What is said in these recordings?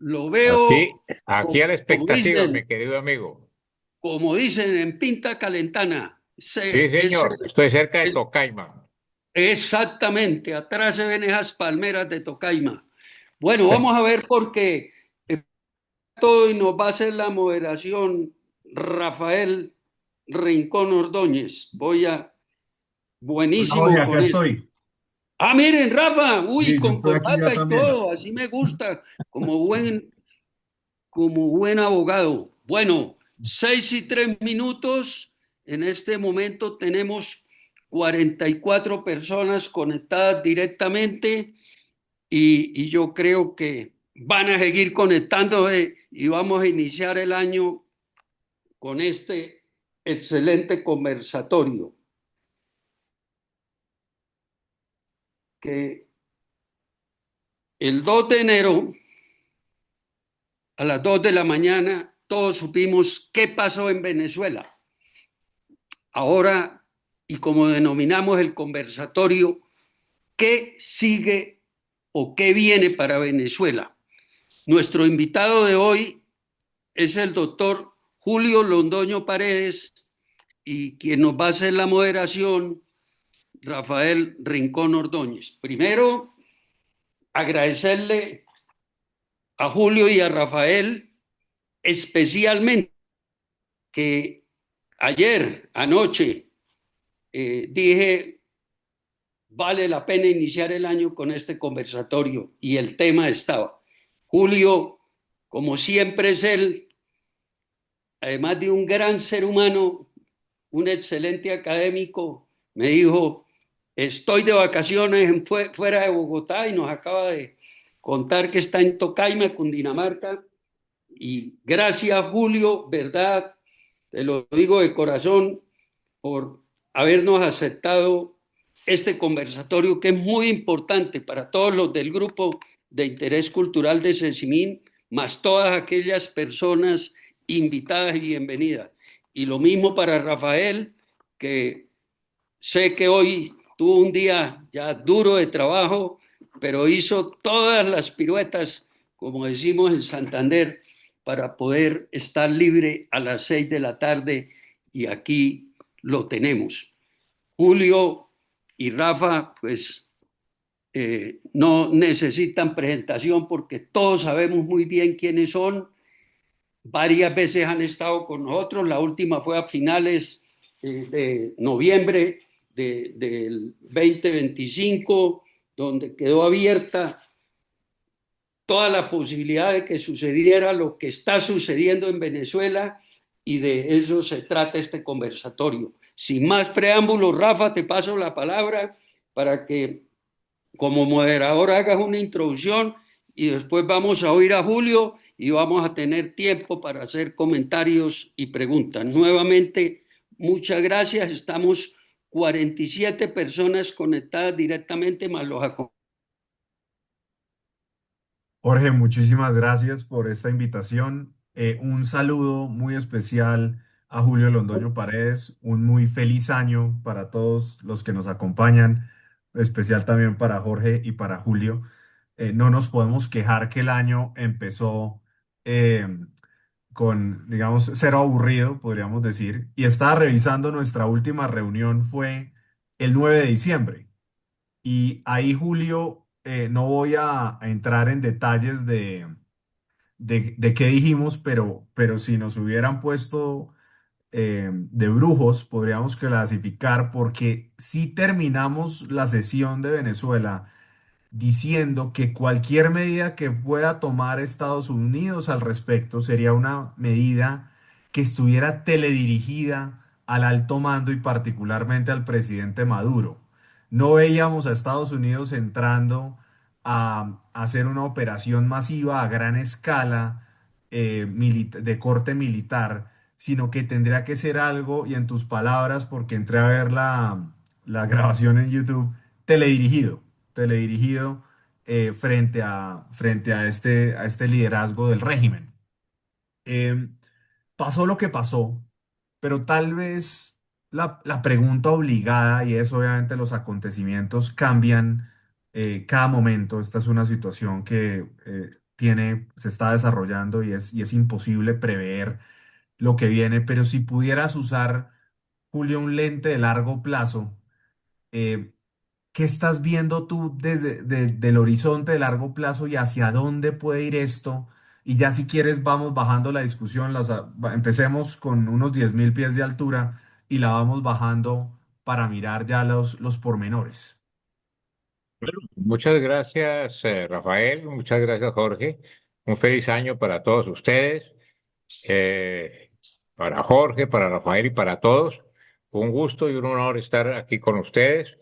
Lo Aquí, veo, aquí a la como expectativa, mi dicen, querido amigo. como dicen en Pinta Calentana. Sí, señor, estoy cerca de Tocaima. Exactamente, atrás se ven esas palmeras de Tocaima. Bueno, vamos a ver porque todo y nos va a hacer la moderación Rafael Rincón Ordóñez. Hola, Jorge, Buenísimo acá con él. estoy. Ah, miren, Rafa, uy, Sí, yo con estoy aquí ya corbata y también. todo, así me gusta, como buen abogado. Bueno, 6:03. En este momento tenemos 44 personas conectadas directamente y yo creo que van a seguir conectándose y vamos a iniciar el año con este excelente conversatorio que el 2 de enero a las 2 de la mañana todos supimos qué pasó en Venezuela. Ahora, y como denominamos el conversatorio, ¿qué sigue o qué viene para Venezuela? Nuestro invitado de hoy es el doctor Julio Londoño Paredes y quien nos va a hacer la moderación, Rafael Rincón Ordóñez. Primero, agradecerle a Julio y a Rafael especialmente que ayer, anoche, dije, vale la pena iniciar el año con este conversatorio y el tema estaba. Julio, como siempre es él, además de un gran ser humano, un excelente académico, me dijo, estoy de vacaciones fuera de Bogotá y nos acaba de contar que está en Tocaima, Cundinamarca. Y gracias, Julio, verdad, te lo digo de corazón, por habernos aceptado este conversatorio que es muy importante para todos los del grupo de interés cultural de Cecimín, más todas aquellas personas invitadas y bienvenidas. Y lo mismo para Rafael, que sé que hoy tuvo un día ya duro de trabajo, pero hizo todas las piruetas, como decimos en Santander, para poder estar libre a las 6 de la tarde y aquí lo tenemos. Julio y Rafa, pues no necesitan presentación porque todos sabemos muy bien quiénes son. Varias veces han estado con nosotros, la última fue a finales de noviembre del 2025, donde quedó abierta toda la posibilidad de que sucediera lo que está sucediendo en Venezuela y de eso se trata este conversatorio. Sin más preámbulos, Rafa, te paso la palabra para que como moderador hagas una introducción y después vamos a oír a Julio y vamos a tener tiempo para hacer comentarios y preguntas. Nuevamente, muchas gracias. Estamos 47 personas conectadas directamente, más los acompañantes. Jorge, muchísimas gracias por esta invitación. Un saludo muy especial a Julio Londoño Paredes. Un muy feliz año para todos los que nos acompañan, especial también para Jorge y para Julio. No nos podemos quejar que el año empezó eh, con, digamos, cero aburrido, podríamos decir. Y estaba revisando nuestra última reunión, fue el 9 de diciembre. Y ahí, Julio, no voy a entrar en detalles de qué dijimos, pero si nos hubieran puesto de brujos, podríamos clasificar, porque si terminamos la sesión de Venezuela diciendo que cualquier medida que pueda tomar Estados Unidos al respecto sería una medida que estuviera teledirigida al alto mando y particularmente al presidente Maduro. No veíamos a Estados Unidos entrando a hacer una operación masiva a gran escala de corte militar, sino que tendría que ser algo, y en tus palabras, porque entré a ver la grabación en YouTube, teledirigido teledirigido frente a este liderazgo del régimen. Eh, Pasó lo que pasó, pero tal vez la pregunta obligada, y es obviamente los acontecimientos cambian cada momento. Esta es una situación que se está desarrollando y es imposible prever lo que viene, pero si pudieras usar, Julio, un lente de largo plazo, eh, ¿qué estás viendo tú del horizonte de largo plazo y hacia dónde puede ir esto? Y ya si quieres vamos bajando la discusión, empecemos con unos 10.000 pies de altura y la vamos bajando para mirar ya los pormenores. Bueno, muchas gracias, Rafael. Muchas gracias, Jorge. Un feliz año para todos ustedes, eh, para Jorge, para Rafael y para todos. Un gusto y un honor estar aquí con ustedes.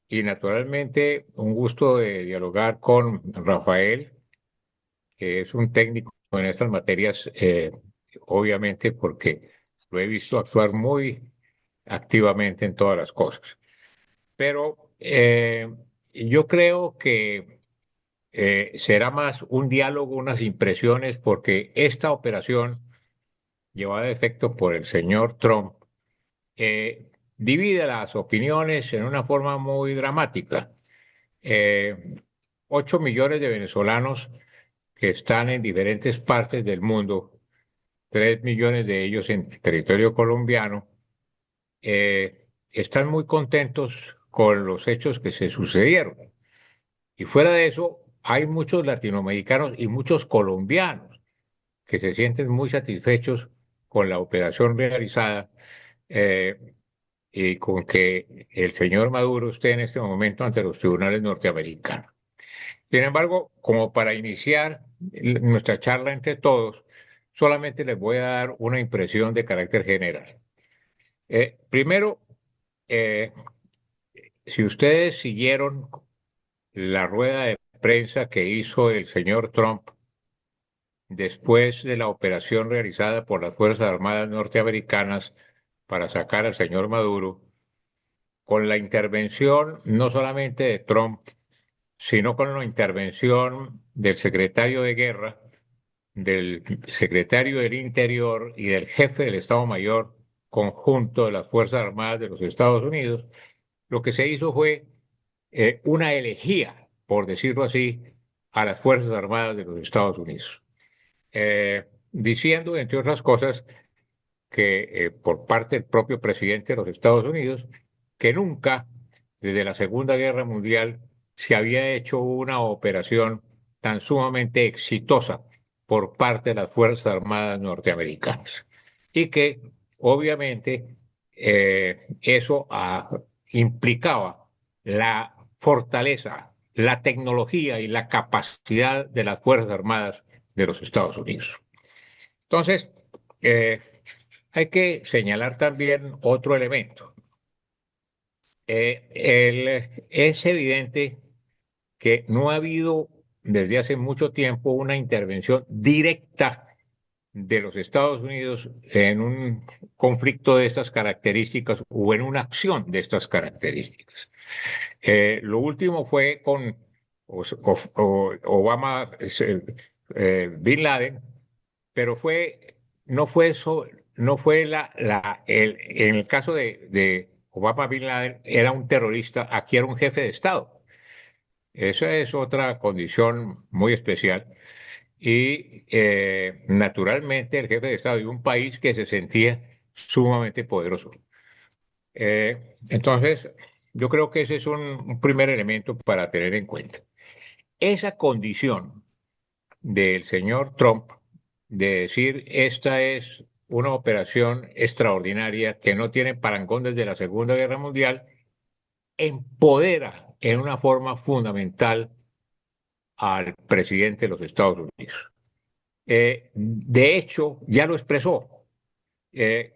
Y naturalmente, un gusto de dialogar con Rafael, que es un técnico en estas materias, obviamente porque lo he visto actuar muy activamente en todas las cosas. Pero yo creo que será más un diálogo, unas impresiones, porque esta operación llevada a efecto por el señor Trump divide las opiniones en una forma muy dramática. Eh, 8 millones de venezolanos que están en diferentes partes del mundo, 3 millones de ellos en territorio colombiano, están muy contentos con los hechos que se sucedieron. Y fuera de eso, hay muchos latinoamericanos y muchos colombianos que se sienten muy satisfechos con la operación realizada eh, y con que el señor Maduro esté en este momento ante los tribunales norteamericanos. Sin embargo, como para iniciar nuestra charla entre todos, solamente les voy a dar una impresión de carácter general. Primero, eh, si ustedes siguieron la rueda de prensa que hizo el señor Trump después de la operación realizada por las Fuerzas Armadas norteamericanas para sacar al señor Maduro, con la intervención no solamente de Trump, sino con la intervención del secretario de Guerra, del secretario del Interior y del jefe del Estado Mayor conjunto de las Fuerzas Armadas de los Estados Unidos, lo que se hizo fue una elegía, por decirlo así, a las Fuerzas Armadas de los Estados Unidos, diciendo, entre otras cosas, que por parte del propio presidente de los Estados Unidos, que nunca desde la Segunda Guerra Mundial se había hecho una operación tan sumamente exitosa por parte de las Fuerzas Armadas norteamericanas. Y que obviamente eso implicaba la fortaleza, la tecnología y la capacidad de las Fuerzas Armadas de los Estados Unidos. Entonces, eh, hay que señalar también otro elemento. Es evidente que no ha habido desde hace mucho tiempo una intervención directa de los Estados Unidos en un conflicto de estas características o en una acción de estas características. Lo último fue con Obama, Bin Laden, pero no fue eso, no fue en el caso de Obama Bin Laden era un terrorista, aquí era un jefe de Estado. Esa es otra condición muy especial. Y naturalmente el jefe de Estado de un país que se sentía sumamente poderoso. Entonces, yo creo que ese es un primer elemento para tener en cuenta. Esa condición del señor Trump de decir esta es una operación extraordinaria que no tiene parangón desde la Segunda Guerra Mundial, empodera en una forma fundamental al presidente de los Estados Unidos. De hecho, ya lo expresó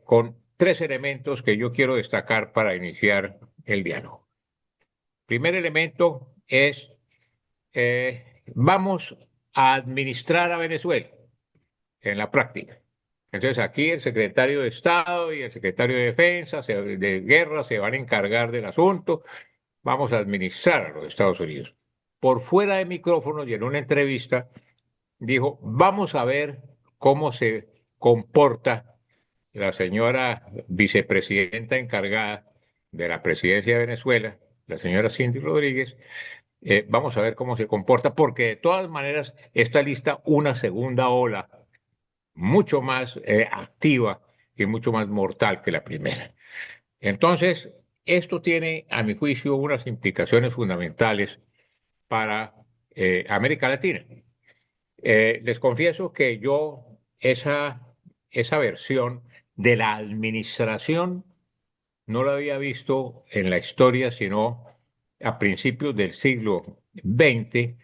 con tres elementos que yo quiero destacar para iniciar el diálogo. Primer elemento es, vamos a administrar a Venezuela en la práctica. Entonces aquí el secretario de Estado y el secretario de Defensa, de Guerra, se van a encargar del asunto. Vamos a administrar a los Estados Unidos. Por fuera de micrófonos y en una entrevista dijo, vamos a ver cómo se comporta la señora vicepresidenta encargada de la presidencia de Venezuela, la señora Cindy Rodríguez, Vamos a ver cómo se comporta, porque de todas maneras está lista una segunda ola mucho más activa y mucho más mortal que la primera. Entonces, esto tiene, a mi juicio, unas implicaciones fundamentales para América Latina. Les confieso que yo esa versión de la administración no la había visto en la historia, sino a principios del siglo XX,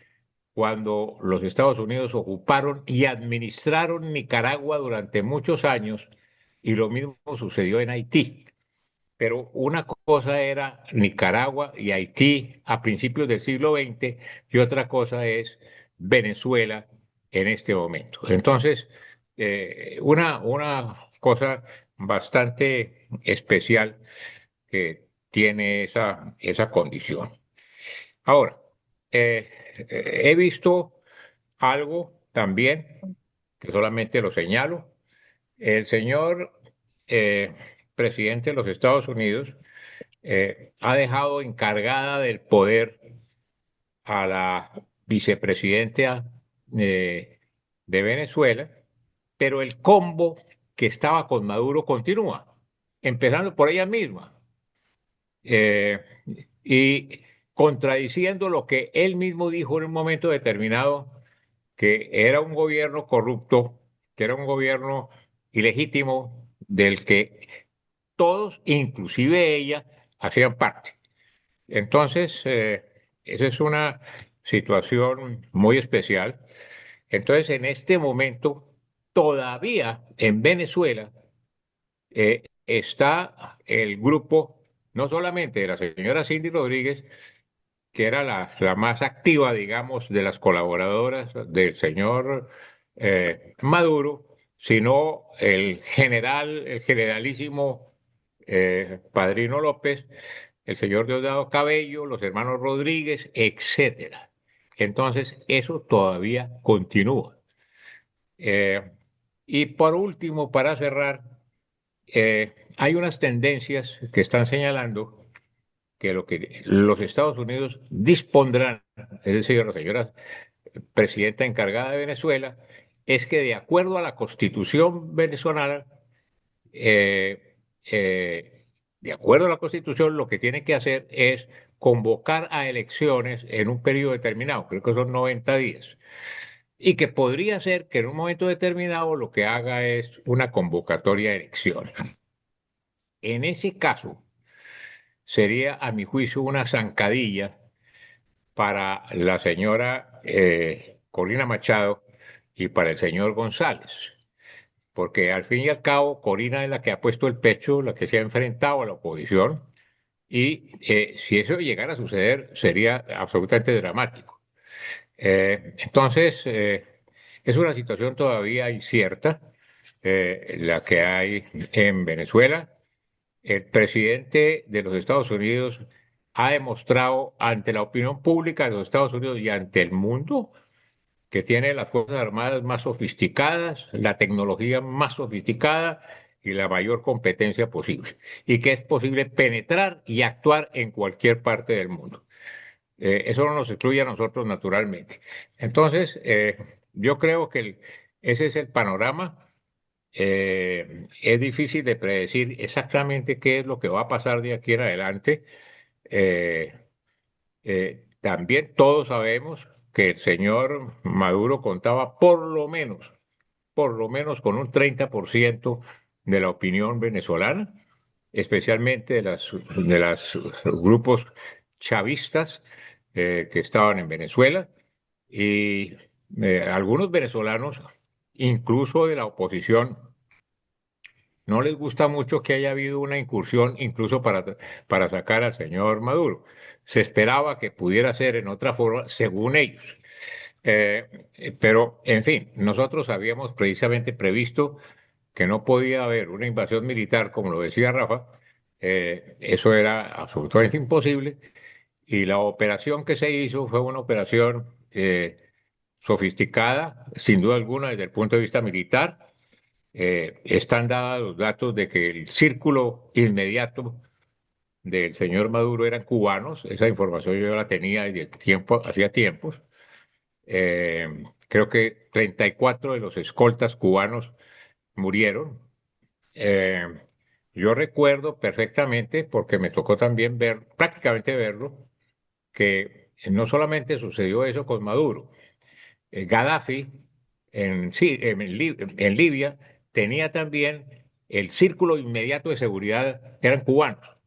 cuando los Estados Unidos ocuparon y administraron Nicaragua durante muchos años, y lo mismo sucedió en Haití. Pero una cosa era Nicaragua y Haití a principios del siglo XX y otra cosa es Venezuela en este momento. Entonces, una cosa bastante especial que tiene esa condición. Ahora, he visto algo también, que solamente lo señalo. El señor eh, presidente de los Estados Unidos ha dejado encargada del poder a la vicepresidenta de Venezuela, pero el combo que estaba con Maduro continúa, empezando por ella misma eh, y contradiciendo lo que él mismo dijo en un momento determinado, que era un gobierno corrupto, que era un gobierno ilegítimo del que todos, inclusive ella, hacían parte. Entonces, esa es una situación muy especial. Entonces, en este momento, todavía en Venezuela está el grupo, no solamente de la señora Cindy Rodríguez, que era la más activa, digamos, de las colaboradoras del señor Maduro, sino el generalísimo Padrino López, el señor Diosdado Cabello, los hermanos Rodríguez, etcétera. Entonces, eso todavía continúa. Eh, y por último, para cerrar, hay unas tendencias que están señalando que lo que los Estados Unidos dispondrán, es decir, la señora presidenta encargada de Venezuela, es que de acuerdo a la constitución venezolana, eh, de acuerdo a la constitución, lo que tiene que hacer es convocar a elecciones en un periodo determinado, creo que son 90 días, y que podría ser que en un momento determinado lo que haga es una convocatoria de elecciones. En ese caso, sería, a mi juicio, una zancadilla para la señora Corina Machado y para el señor González, porque al fin y al cabo Corina es la que ha puesto el pecho, la que se ha enfrentado a la oposición, y si eso llegara a suceder sería absolutamente dramático. Entonces, es una situación todavía incierta la que hay en Venezuela. El presidente de los Estados Unidos ha demostrado ante la opinión pública de los Estados Unidos y ante el mundo que tiene las Fuerzas Armadas más sofisticadas, la tecnología más sofisticada y la mayor competencia posible, y que es posible penetrar y actuar en cualquier parte del mundo. Eso no nos excluye a nosotros naturalmente. Entonces, yo creo que ese es el panorama. Es difícil de predecir exactamente qué es lo que va a pasar de aquí en adelante. Eh, También todos sabemos que el señor Maduro contaba por lo menos con un 30% de la opinión venezolana, especialmente de las grupos chavistas que estaban en Venezuela y algunos venezolanos, incluso de la oposición, no les gusta mucho que haya habido una incursión incluso para sacar al señor Maduro. Se esperaba que pudiera ser en otra forma, según ellos. Pero, en fin, nosotros habíamos precisamente previsto que no podía haber una invasión militar, como lo decía Rafa. Eso era absolutamente imposible. Y la operación que se hizo fue una operación sofisticada, sin duda alguna, desde el punto de vista militar. Están dados los datos de que el círculo inmediato del señor Maduro eran cubanos. Esa información yo la tenía desde tiempo, hacía tiempos. Creo que 34 de los escoltas cubanos murieron. Eh, yo recuerdo perfectamente, porque me tocó también ver, prácticamente verlo, que no solamente sucedió eso con Maduro, Gaddafi en Libia tenía también el círculo inmediato de seguridad, eran cubanos.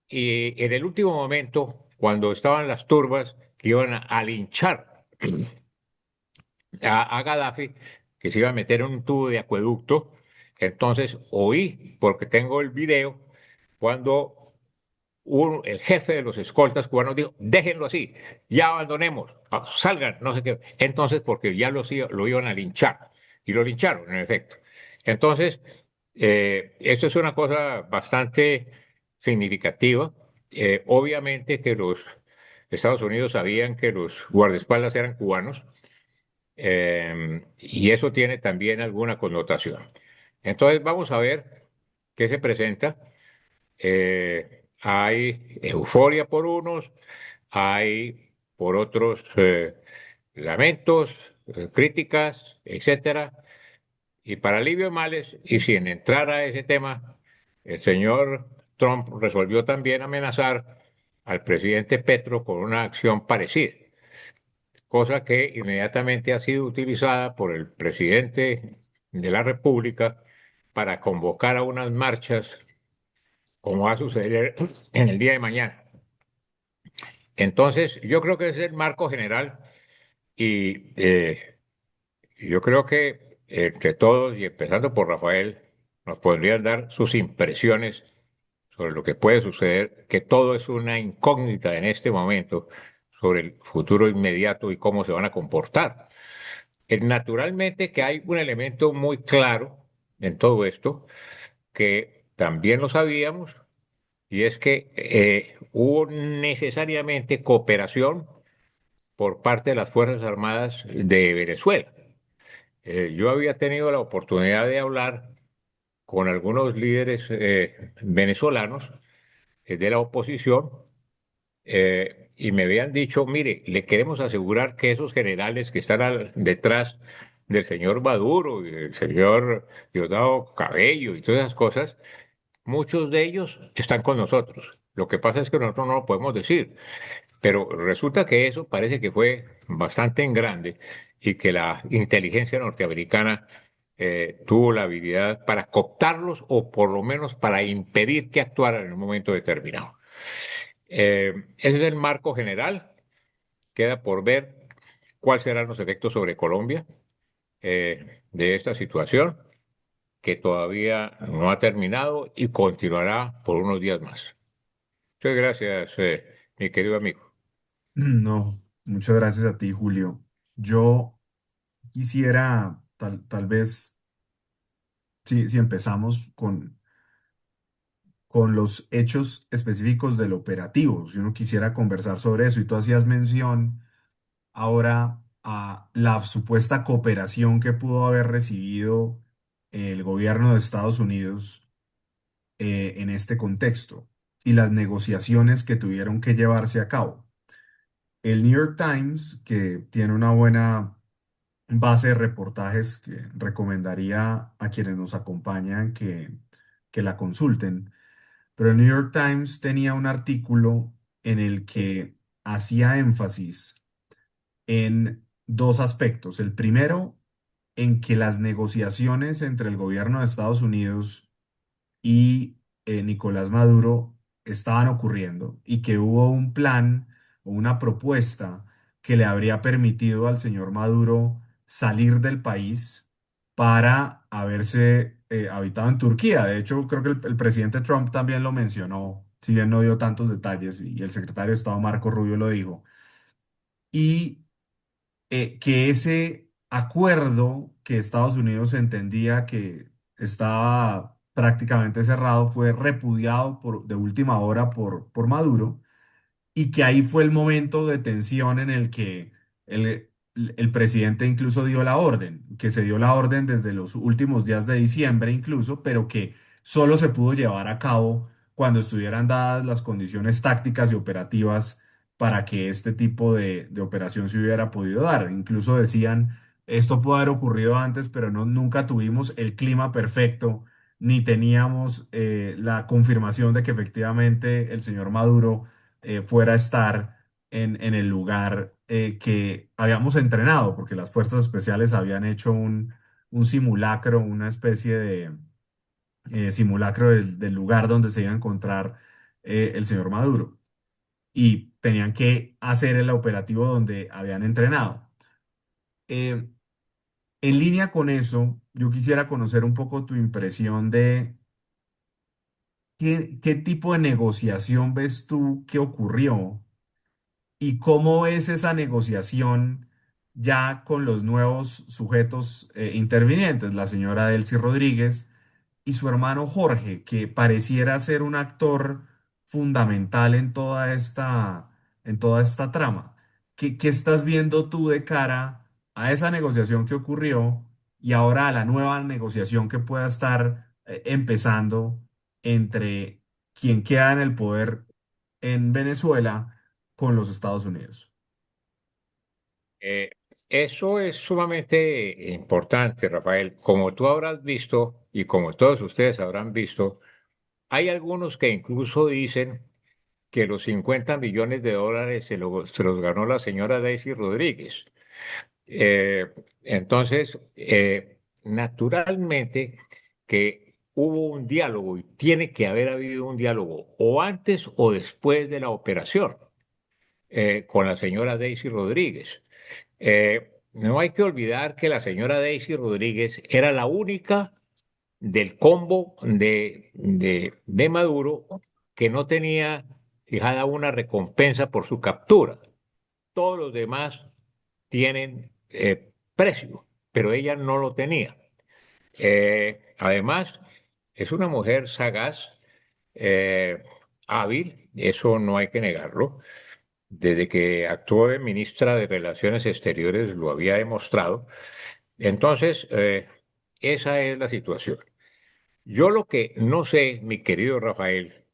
Y en el último momento, cuando estaban las turbas que iban a linchar a Gaddafi, que se iba a meter en un tubo de acueducto, entonces oí, porque tengo el video, cuando el jefe de los escoltas cubanos dijo, déjenlo así, ya abandonemos, salgan, no sé qué. Entonces, porque ya lo iban a linchar, y lo lincharon, en efecto. Entonces, esto es una cosa bastante significativa. Obviamente que los Estados Unidos sabían que los guardaespaldas eran cubanos, y eso tiene también alguna connotación. Entonces, vamos a ver qué se presenta. Hay euforia por unos, hay por otros lamentos, críticas, etcétera. Y para alivio de males, y sin entrar a ese tema, el señor Trump resolvió también amenazar al presidente Petro con una acción parecida, cosa que inmediatamente ha sido utilizada por el presidente de la República para convocar a unas marchas, como va a suceder en el día de mañana. Entonces, yo creo que ese es el marco general y yo creo que entre todos y empezando por Rafael, nos podrían dar sus impresiones sobre lo que puede suceder, que todo es una incógnita en este momento sobre el futuro inmediato y cómo se van a comportar. Naturalmente que hay un elemento muy claro en todo esto, que también lo sabíamos, y es que hubo necesariamente cooperación por parte de las Fuerzas Armadas de Venezuela. Yo había tenido la oportunidad de hablar con algunos líderes venezolanos de la oposición, y me habían dicho, mire, le queremos asegurar que esos generales que están detrás del señor Maduro y del señor Diosdado Cabello y todas esas cosas, muchos de ellos están con nosotros. Lo que pasa es que nosotros no lo podemos decir. Pero resulta que eso parece que fue bastante en grande y que la inteligencia norteamericana tuvo la habilidad para cooptarlos o por lo menos para impedir que actuaran en un momento determinado. Ese es el marco general. Queda por ver cuáles serán los efectos sobre Colombia de esta situación, que todavía no ha terminado y continuará por unos días más. Muchas gracias, mi querido amigo. No, muchas gracias a ti, Julio. Yo quisiera, tal vez, si empezamos con los hechos específicos del operativo, si uno quisiera conversar sobre eso, y tú hacías mención ahora a la supuesta cooperación que pudo haber recibido el gobierno de Estados Unidos en este contexto y las negociaciones que tuvieron que llevarse a cabo. El New York Times, que tiene una buena base de reportajes que recomendaría a quienes nos acompañan que la consulten, pero el New York Times tenía un artículo en el que hacía énfasis en dos aspectos. El primero, en que las negociaciones entre el gobierno de Estados Unidos y Nicolás Maduro estaban ocurriendo y que hubo un plan o una propuesta que le habría permitido al señor Maduro salir del país para haberse habitado en Turquía. De hecho, creo que el presidente Trump también lo mencionó, si bien no dio tantos detalles, y el secretario de Estado Marco Rubio lo dijo. Y que ese acuerdo que Estados Unidos entendía que estaba prácticamente cerrado fue repudiado de última hora por Maduro, y que ahí fue el momento de tensión en el que el presidente incluso dio la orden, que se dio la orden desde los últimos días de diciembre incluso, pero que solo se pudo llevar a cabo cuando estuvieran dadas las condiciones tácticas y operativas para que este tipo de operación se hubiera podido dar. Incluso decían, esto puede haber ocurrido antes, pero no, nunca tuvimos el clima perfecto, ni teníamos la confirmación de que efectivamente el señor Maduro fuera a estar en el lugar que habíamos entrenado, porque las fuerzas especiales habían hecho un simulacro, una especie de simulacro del lugar donde se iba a encontrar el señor Maduro. Y tenían que hacer el operativo donde habían entrenado. Eh, en línea con eso, yo quisiera conocer un poco tu impresión de qué tipo de negociación ves tú que ocurrió y cómo es esa negociación ya con los nuevos sujetos intervinientes, la señora Delcy Rodríguez y su hermano Jorge, que pareciera ser un actor fundamental en toda esta trama. ¿Qué estás viendo tú de cara a esa negociación que ocurrió y ahora a la nueva negociación que pueda estar empezando entre quien queda en el poder en Venezuela con los Estados Unidos? Eh, Eso es sumamente importante, Rafael. Como tú habrás visto y como todos ustedes habrán visto, hay algunos que incluso dicen que los 50 millones de dólares se los ganó la señora Daisy Rodríguez. Eh, entonces, naturalmente que hubo un diálogo y tiene que haber habido un diálogo o antes o después de la operación con la señora Daisy Rodríguez. No hay que olvidar que la señora Daisy Rodríguez era la única del combo de Maduro que no tenía fijada una recompensa por su captura. Todos los demás tienen precio, pero ella no lo tenía. Además, es una mujer sagaz, eh, hábil, eso no hay que negarlo. Desde que actuó de ministra de Relaciones Exteriores lo había demostrado. Entonces, esa es la situación. Yo lo que no sé, mi querido Rafael,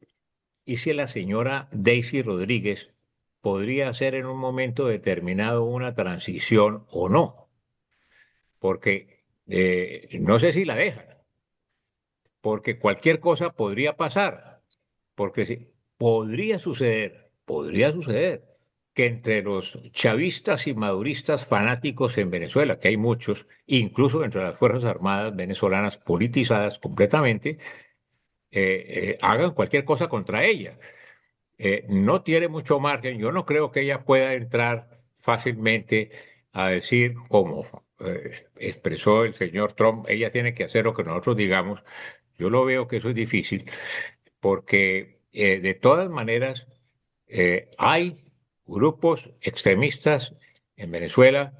y si la señora Daisy Rodríguez podría hacer en un momento determinado una transición o no, porque no sé si la dejan, porque cualquier cosa podría pasar, porque podría suceder que entre los chavistas y maduristas fanáticos en Venezuela, que hay muchos, incluso entre las Fuerzas Armadas venezolanas politizadas completamente, hagan cualquier cosa contra ella. No tiene mucho margen. Yo no creo que ella pueda entrar fácilmente a decir, como expresó el señor Trump, ella tiene que hacer lo que nosotros digamos. Yo lo veo que eso es difícil porque de todas maneras hay grupos extremistas en Venezuela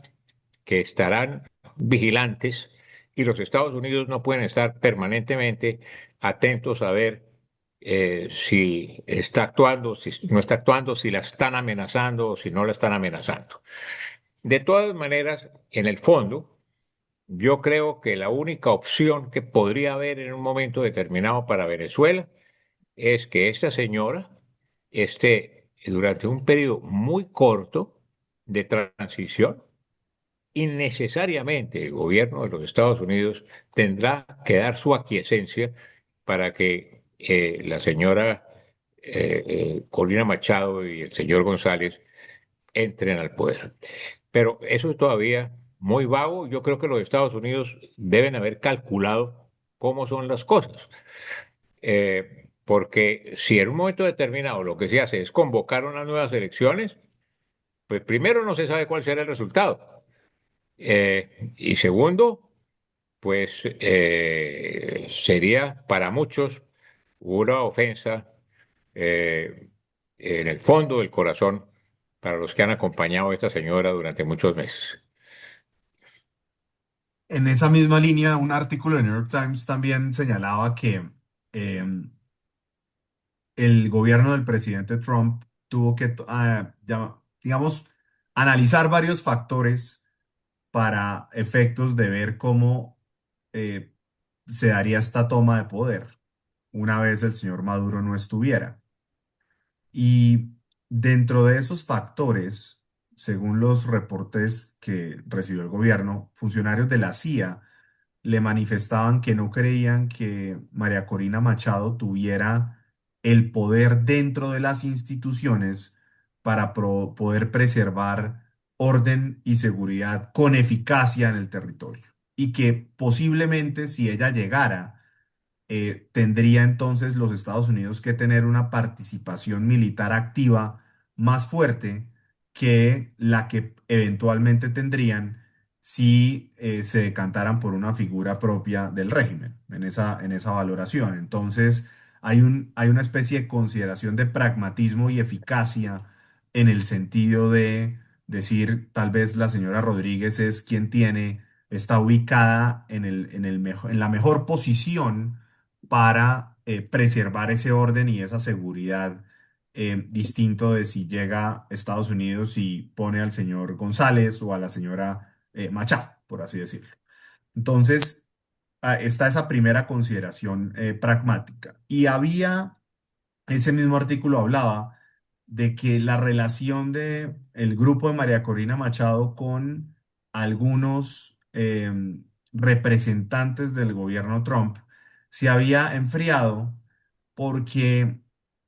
que estarán vigilantes y los Estados Unidos no pueden estar permanentemente atentos a ver si está actuando, si no está actuando, si la están amenazando o si no la están amenazando. De todas maneras, en el fondo, yo creo que la única opción que podría haber en un momento determinado para Venezuela es que esta señora esté durante un periodo muy corto de transición y necesariamente el gobierno de los Estados Unidos tendrá que dar su aquiescencia para que la señora Corina Machado y el señor González entren al poder. Pero eso es todavía muy vago. Yo creo que los Estados Unidos deben haber calculado cómo son las cosas. Porque si en un momento determinado lo que se hace es convocar unas nuevas elecciones, pues primero no se sabe cuál será el resultado. Y segundo, pues sería para muchos una ofensa en el fondo del corazón para los que han acompañado a esta señora durante muchos meses. En esa misma línea, un artículo de New York Times también señalaba que em, el gobierno del presidente Trump tuvo que, digamos, analizar varios factores para efectos de ver cómo eh, se daría esta toma de poder. una vez el señor Maduro no estuviera. Y dentro de esos factores, según los reportes que recibió el gobierno, funcionarios de la CIA le manifestaban que no creían que María Corina Machado tuviera el poder dentro de las instituciones para poder preservar orden y seguridad con eficacia en el territorio. Y que posiblemente si ella llegara, tendría entonces los Estados Unidos que tener una participación militar activa más fuerte que la que eventualmente tendrían si se decantaran por una figura propia del régimen en esa valoración. Entonces, hay una especie de consideración de pragmatismo y eficacia en el sentido de decir, tal vez la señora Rodríguez es quien tiene, está ubicada en la mejor posición para preservar ese orden y esa seguridad, distinto de si llega a Estados Unidos y pone al señor González o a la señora Machado, por así decirlo. Entonces, está esa primera consideración pragmática. Y había, ese mismo artículo hablaba de que la relación de el grupo de María Corina Machado con algunos representantes del gobierno Trump se había enfriado porque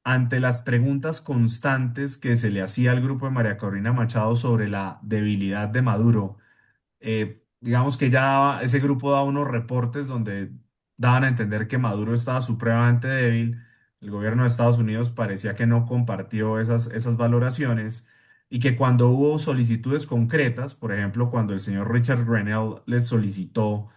ante las preguntas constantes que se le hacía al grupo de María Corina Machado sobre la debilidad de Maduro, digamos que ese grupo daba unos reportes donde daban a entender que Maduro estaba supremamente débil. El gobierno de Estados Unidos parecía que no compartió esas valoraciones y que cuando hubo solicitudes concretas, por ejemplo, cuando el señor Richard Grenell les solicitó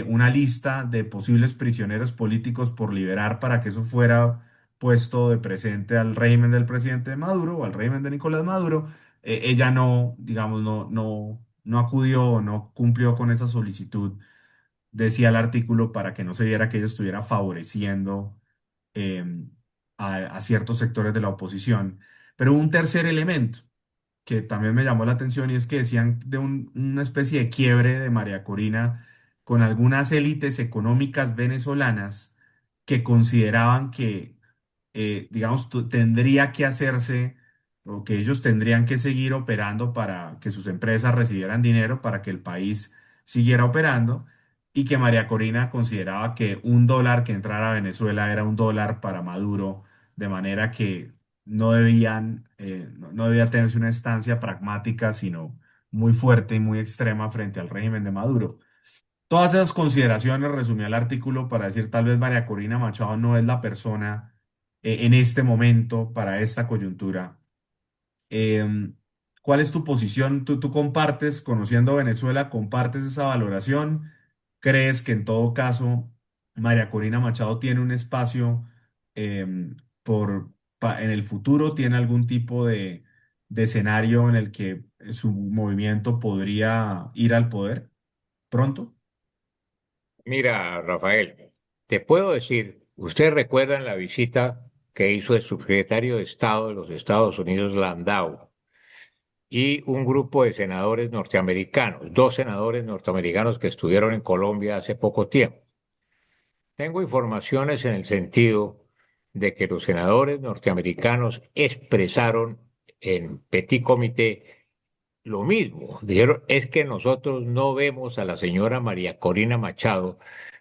una lista de posibles prisioneros políticos por liberar para que eso fuera puesto de presente al régimen del presidente Maduro o al régimen de Nicolás Maduro, ella no, digamos, no acudió, no cumplió con esa solicitud, decía el artículo, para que no se viera que ella estuviera favoreciendo eh, a ciertos sectores de la oposición. Pero hubo un tercer elemento que también me llamó la atención y es que decían de una especie de quiebre de María Corina con algunas élites económicas venezolanas que consideraban que, digamos, tendría que hacerse o que ellos tendrían que seguir operando para que sus empresas recibieran dinero para que el país siguiera operando y que María Corina consideraba que un dólar que entrara a Venezuela era un dólar para Maduro, de manera que no debía tenerse una estancia pragmática, sino muy fuerte y muy extrema frente al régimen de Maduro. Todas esas consideraciones resumía el artículo para decir tal vez María Corina Machado no es la persona en este momento para esta coyuntura. Em, ¿Cuál es tu posición? ¿Tú compartes, conociendo Venezuela, compartes esa valoración? ¿Crees que en todo caso María Corina Machado tiene un espacio em, en el futuro? ¿Tiene algún tipo de escenario en el que su movimiento podría ir al poder pronto? Mira, Rafael, te puedo decir, ustedes recuerdan la visita que hizo el subsecretario de Estado de los Estados Unidos, Landau, y un grupo de senadores norteamericanos, dos senadores norteamericanos que estuvieron en Colombia hace poco tiempo. Tengo informaciones en el sentido de que los senadores norteamericanos expresaron en Petit Comité lo mismo. Dijeron, es que nosotros no vemos a la señora María Corina Machado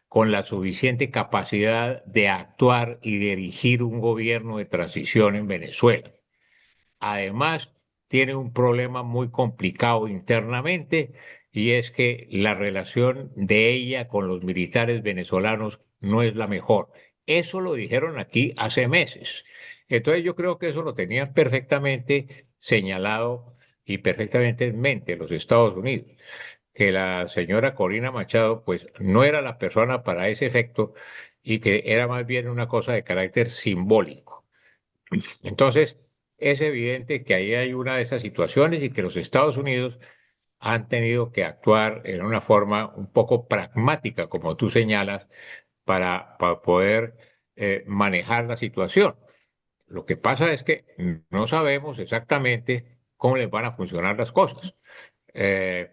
con la suficiente capacidad de actuar y dirigir un gobierno de transición en Venezuela. Además, tiene un problema muy complicado internamente y es que la relación de ella con los militares venezolanos no es la mejor. Eso lo dijeron aquí hace meses. Entonces yo creo que eso lo tenían perfectamente señalado y perfectamente en mente los Estados Unidos, que la señora Corina Machado pues no era la persona para ese efecto y que era más bien una cosa de carácter simbólico. Entonces, es evidente que ahí hay una de esas situaciones y que los Estados Unidos han tenido que actuar en una forma un poco pragmática, como tú señalas, para poder manejar la situación. Lo que pasa es que no sabemos exactamente cómo les van a funcionar las cosas. Eh,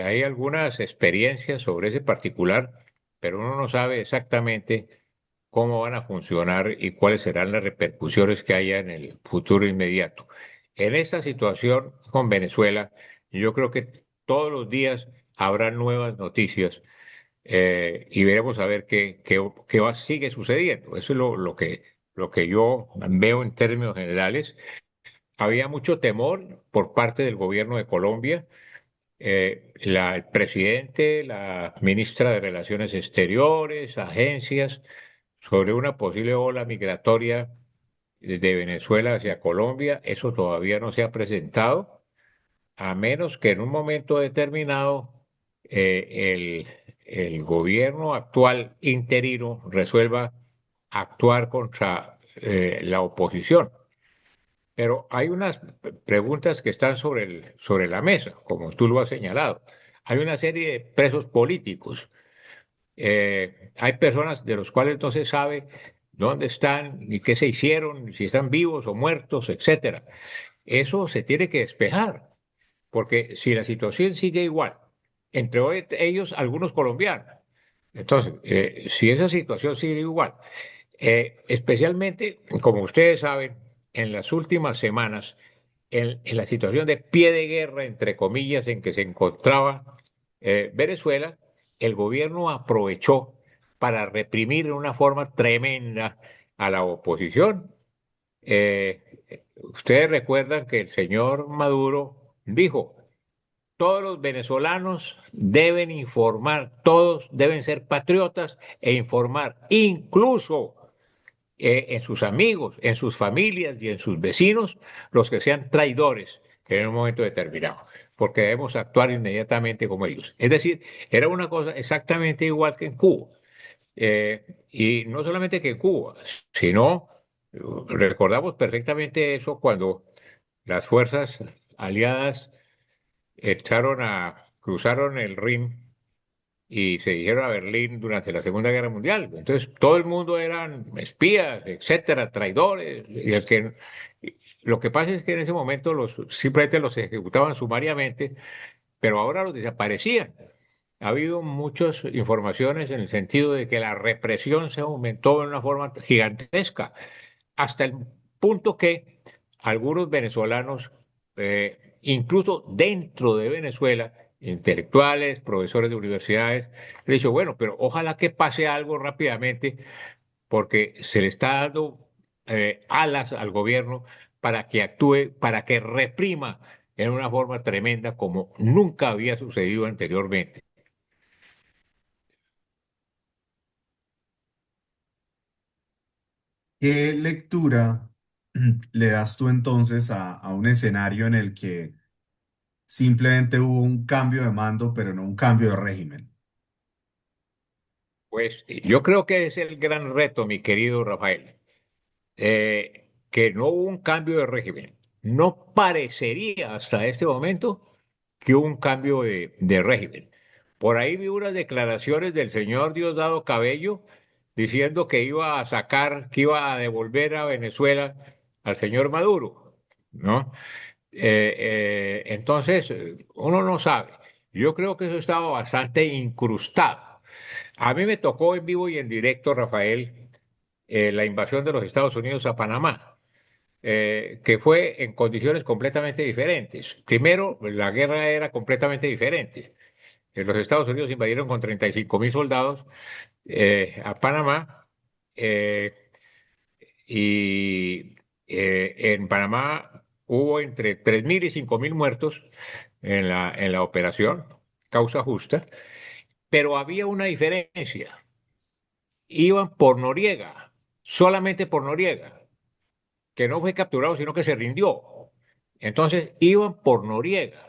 Hay algunas experiencias sobre ese particular, pero uno no sabe exactamente cómo van a funcionar y cuáles serán las repercusiones que haya en el futuro inmediato. En esta situación con Venezuela, yo creo que todos los días habrá nuevas noticias y veremos a ver sigue sucediendo. Eso es lo que yo veo en términos generales. Había mucho temor por parte del gobierno de Colombia. El presidente, la ministra de Relaciones Exteriores, agencias, sobre una posible ola migratoria de Venezuela hacia Colombia. Eso todavía no se ha presentado, a menos que en un momento determinado el gobierno actual interino resuelva actuar contra la oposición. Pero hay unas preguntas que están sobre la mesa, como tú lo has señalado. Hay una serie de presos políticos. Hay personas de los cuales no se sabe dónde están, ni qué se hicieron, si están vivos o muertos, etcétera. Eso se tiene que despejar, porque si la situación sigue igual, ellos algunos colombianos, entonces, si esa situación sigue igual, especialmente, como ustedes saben, en las últimas semanas, en la situación de pie de guerra, entre comillas, en que se encontraba Venezuela, el gobierno aprovechó para reprimir de una forma tremenda a la oposición. Ustedes recuerdan que el señor Maduro dijo, todos los venezolanos deben informar, todos deben ser patriotas e informar, incluso en sus amigos, en sus familias y en sus vecinos, los que sean traidores en un momento determinado, porque debemos actuar inmediatamente como ellos. Es decir, era una cosa exactamente igual que en Cuba. Y no solamente que en Cuba, sino recordamos perfectamente eso cuando las fuerzas aliadas cruzaron el Rin y se dijeron a Berlín durante la Segunda Guerra Mundial. Entonces, todo el mundo eran espías, etcétera, traidores. Lo que pasa es que en ese momento simplemente los ejecutaban sumariamente, pero ahora los desaparecían. Ha habido muchas informaciones en el sentido de que la represión se aumentó de una forma gigantesca, hasta el punto que algunos venezolanos, incluso dentro de Venezuela, intelectuales, profesores de universidades, le han dicho, bueno, pero ojalá que pase algo rápidamente porque se le está dando alas al gobierno para que actúe, para que reprima en una forma tremenda como nunca había sucedido anteriormente. ¿Qué lectura le das tú entonces a un escenario en el que simplemente hubo un cambio de mando, pero no un cambio de régimen? Pues yo creo que es el gran reto, mi querido Rafael, que no hubo un cambio de régimen. No parecería hasta este momento que hubo un cambio de régimen. Por ahí vi unas declaraciones del señor Diosdado Cabello diciendo que iba a sacar, que iba a devolver a Venezuela al señor Maduro, ¿no? Entonces, uno no sabe. Yo creo que eso estaba bastante incrustado. A mí me tocó en vivo y en directo, Rafael, la invasión de los Estados Unidos a Panamá, que fue en condiciones completamente diferentes. Primero, la guerra era completamente diferente. Los Estados Unidos invadieron con 35.000 soldados a Panamá eh, y en Panamá hubo entre 3.000 y 5.000 muertos en la operación, causa justa, pero había una diferencia. Iban por Noriega, solamente por Noriega, que no fue capturado, sino que se rindió. Entonces iban por Noriega.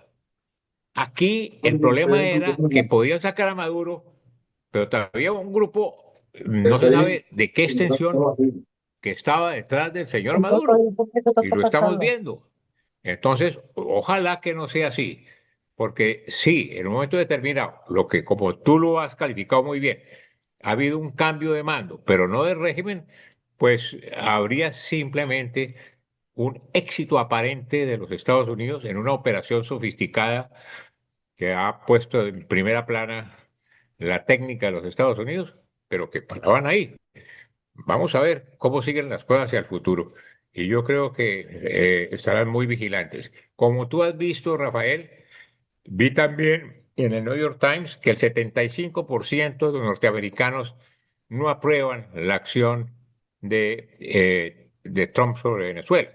Aquí el problema era que podían sacar a Maduro, pero todavía un grupo, no se sabe de qué extensión, que estaba detrás del señor Maduro. Y lo estamos viendo. Entonces, ojalá que no sea así, porque sí, en un momento determinado, lo que como tú lo has calificado muy bien, ha habido un cambio de mando, pero no de régimen, pues habría simplemente un éxito aparente de los Estados Unidos en una operación sofisticada que ha puesto en primera plana la técnica de los Estados Unidos, pero que paraban ahí. Vamos a ver cómo siguen las cosas hacia el futuro. Y yo creo que estarán muy vigilantes. Como tú has visto, Rafael, vi también en el New York Times que el 75% de los norteamericanos no aprueban la acción de Trump sobre Venezuela.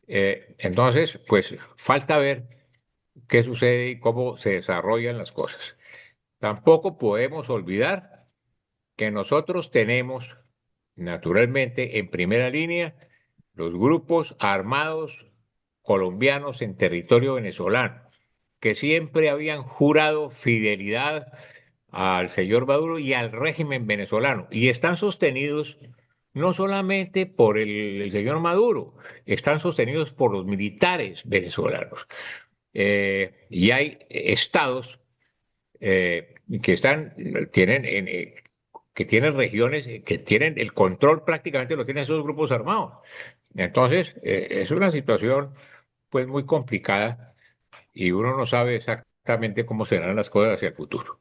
Entonces, pues falta ver qué sucede y cómo se desarrollan las cosas. Tampoco podemos olvidar que nosotros tenemos, naturalmente, en primera línea, los grupos armados colombianos en territorio venezolano, que siempre habían jurado fidelidad al señor Maduro y al régimen venezolano, y están sostenidos no solamente por el señor Maduro, están sostenidos por los militares venezolanos. Y hay estados que que tienen regiones que tienen el control prácticamente lo tienen esos grupos armados. Entonces, es una situación pues muy complicada y uno no sabe exactamente cómo serán las cosas hacia el futuro.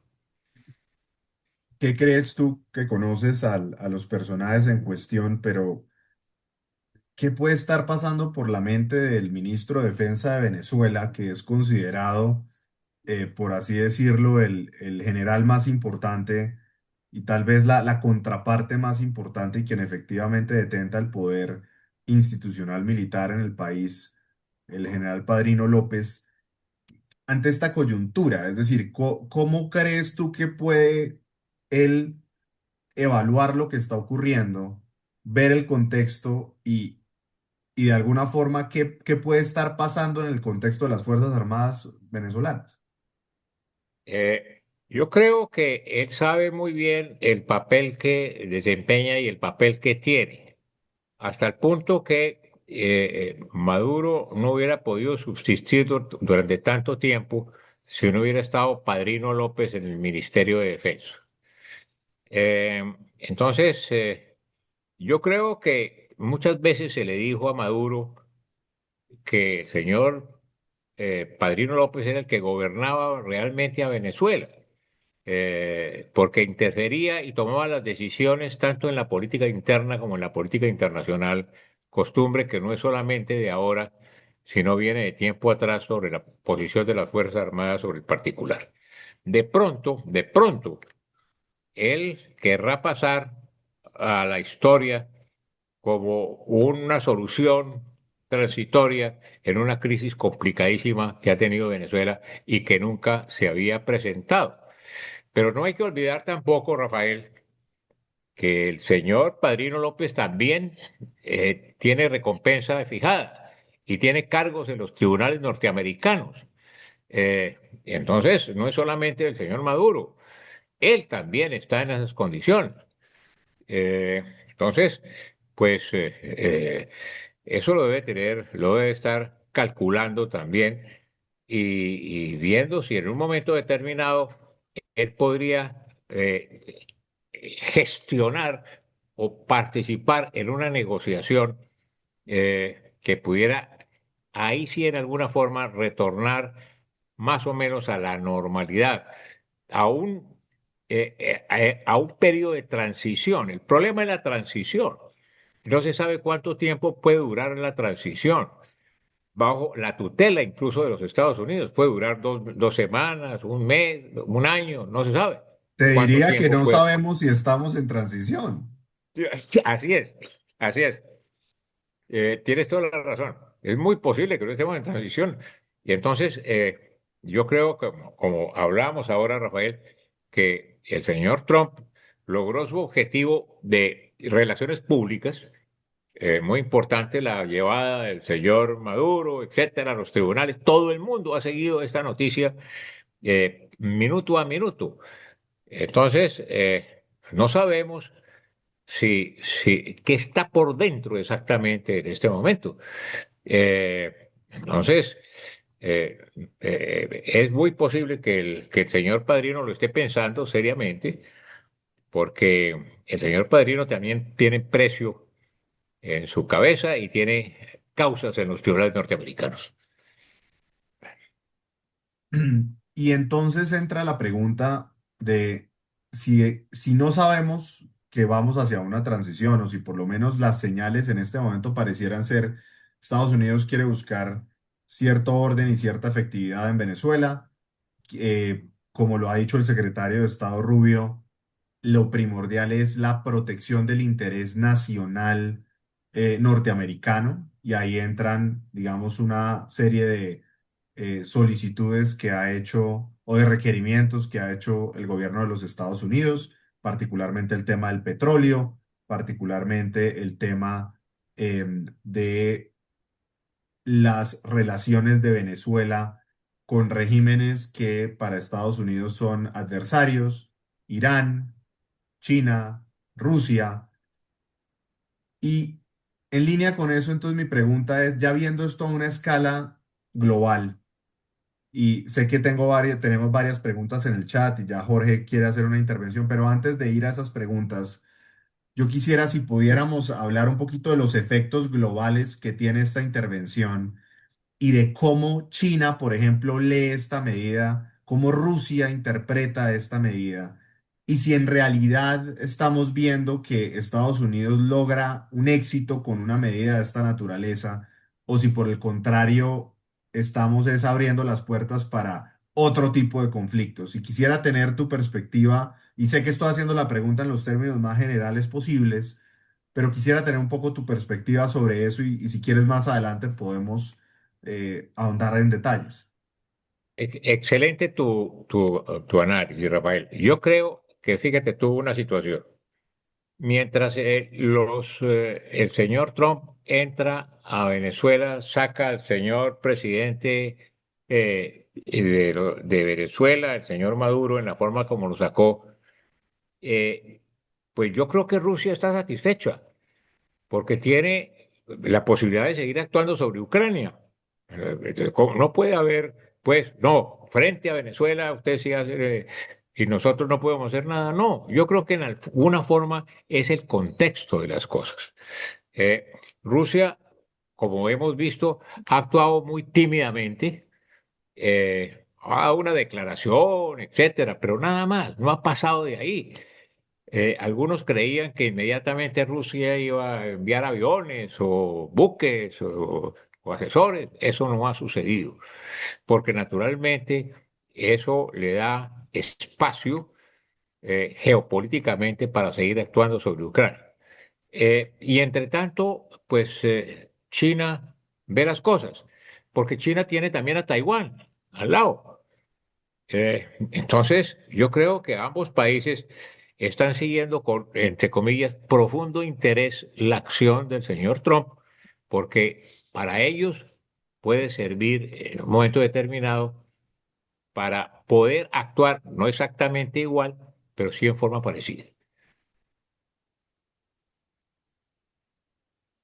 ¿Qué crees tú que conoces a los personajes en cuestión, pero qué puede estar pasando por la mente del ministro de Defensa de Venezuela, que es considerado, por así decirlo, el general más importante y tal vez la contraparte más importante y quien efectivamente detenta el poder institucional militar en el país, el general Padrino López, ante esta coyuntura? Es decir, ¿cómo crees tú que puede él evaluar lo que está ocurriendo, ver el contexto y de alguna forma qué puede estar pasando en el contexto de las Fuerzas Armadas venezolanas? Yo creo que él sabe muy bien el papel que desempeña y el papel que tiene, hasta el punto que Maduro no hubiera podido subsistir durante tanto tiempo si no hubiera estado Padrino López en el Ministerio de Defensa. Eh, entonces, yo creo que muchas veces se le dijo a Maduro que el señor Padrino López era el que gobernaba realmente a Venezuela, porque interfería y tomaba las decisiones tanto en la política interna como en la política internacional, costumbre que no es solamente de ahora, sino viene de tiempo atrás sobre la posición de las Fuerzas Armadas sobre el particular. De pronto, él querrá pasar a la historia como una solución transitoria en una crisis complicadísima que ha tenido Venezuela y que nunca se había presentado. Pero no hay que olvidar tampoco, Rafael, que el señor Padrino López también tiene recompensa de fijada y tiene cargos en los tribunales norteamericanos. Entonces, no es solamente el señor Maduro, él también está en esas condiciones. Entonces, pues eso lo debe tener, lo debe estar calculando también y viendo si en un momento determinado él podría gestionar o participar en una negociación que pudiera ahí sí en alguna forma retornar más o menos a la normalidad, a a un periodo de transición. El problema es la transición. No se sabe cuánto tiempo puede durar la transición. Bajo la tutela incluso de los Estados Unidos, puede durar dos semanas, un mes, un año, no se sabe Te cuánto diría que tiempo no puede. sabemos si estamos en transición. Así es, así es. Tienes toda la razón. Es muy posible que no estemos en transición. Y entonces, yo creo que, como hablábamos ahora, Rafael, que el señor Trump logró su objetivo de relaciones públicas, muy importante la llevada del señor Maduro, etcétera, a los tribunales. Todo el mundo ha seguido esta noticia minuto a minuto. Entonces, no sabemos qué está por dentro exactamente en este momento. Entonces, eh, es muy posible que que el señor Padrino lo esté pensando seriamente, porque el señor Padrino también tiene precio en su cabeza y tiene causas en los tribunales norteamericanos. Y entonces entra la pregunta de si no sabemos que vamos hacia una transición, o si por lo menos las señales en este momento parecieran ser, Estados Unidos quiere buscar cierto orden y cierta efectividad en Venezuela. Como lo ha dicho el secretario de Estado Rubio, lo primordial es la protección del interés nacional norteamericano, y ahí entran, digamos, una serie de solicitudes que ha hecho o de requerimientos que ha hecho el gobierno de los Estados Unidos, particularmente el tema del petróleo, particularmente el tema de las relaciones de Venezuela con regímenes que para Estados Unidos son adversarios: Irán, China, Rusia. Y en línea con eso, entonces mi pregunta es, ya viendo esto a una escala global, y sé que tenemos varias preguntas en el chat y ya Jorge quiere hacer una intervención, pero antes de ir a esas preguntas, yo quisiera si pudiéramos hablar un poquito de los efectos globales que tiene esta intervención y de cómo China, por ejemplo, lee esta medida, cómo Rusia interpreta esta medida, y si en realidad estamos viendo que Estados Unidos logra un éxito con una medida de esta naturaleza, o si por el contrario estamos es abriendo las puertas para otro tipo de conflictos. Y quisiera tener tu perspectiva, y sé que estoy haciendo la pregunta en los términos más generales posibles, pero quisiera tener un poco tu perspectiva sobre eso, y si quieres más adelante podemos ahondar en detalles. Excelente tu análisis, Rafael. Yo creo que, fíjate, tuvo una situación. Mientras el señor Trump entra a Venezuela, saca al señor presidente de Venezuela, el señor Maduro, en la forma como lo sacó, eh, pues yo creo que Rusia está satisfecha porque tiene la posibilidad de seguir actuando sobre Ucrania. No puede haber, pues, no, frente a Venezuela usted sí hace, y nosotros no podemos hacer nada. No, yo creo que en alguna forma es el contexto de las cosas. Rusia, como hemos visto, ha actuado muy tímidamente, ha dado una declaración, etcétera, pero nada más, no ha pasado de ahí. Algunos creían que inmediatamente Rusia iba a enviar aviones o buques o asesores. Eso no ha sucedido, porque naturalmente eso le da espacio geopolíticamente para seguir actuando sobre Ucrania. Y entre tanto, pues China ve las cosas, porque China tiene también a Taiwán al lado. Entonces, yo creo que ambos países están siguiendo con, entre comillas, profundo interés la acción del señor Trump, porque para ellos puede servir en un momento determinado para poder actuar, no exactamente igual, pero sí en forma parecida.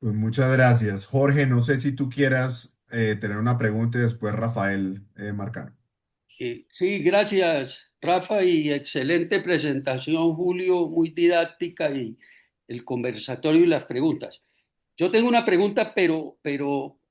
Pues muchas gracias. Jorge, no sé si tú quieras tener una pregunta y después Rafael Marcano. Sí, gracias, Rafa, y excelente presentación, Julio, muy didáctica y el conversatorio y las preguntas. Yo tengo una pregunta, pero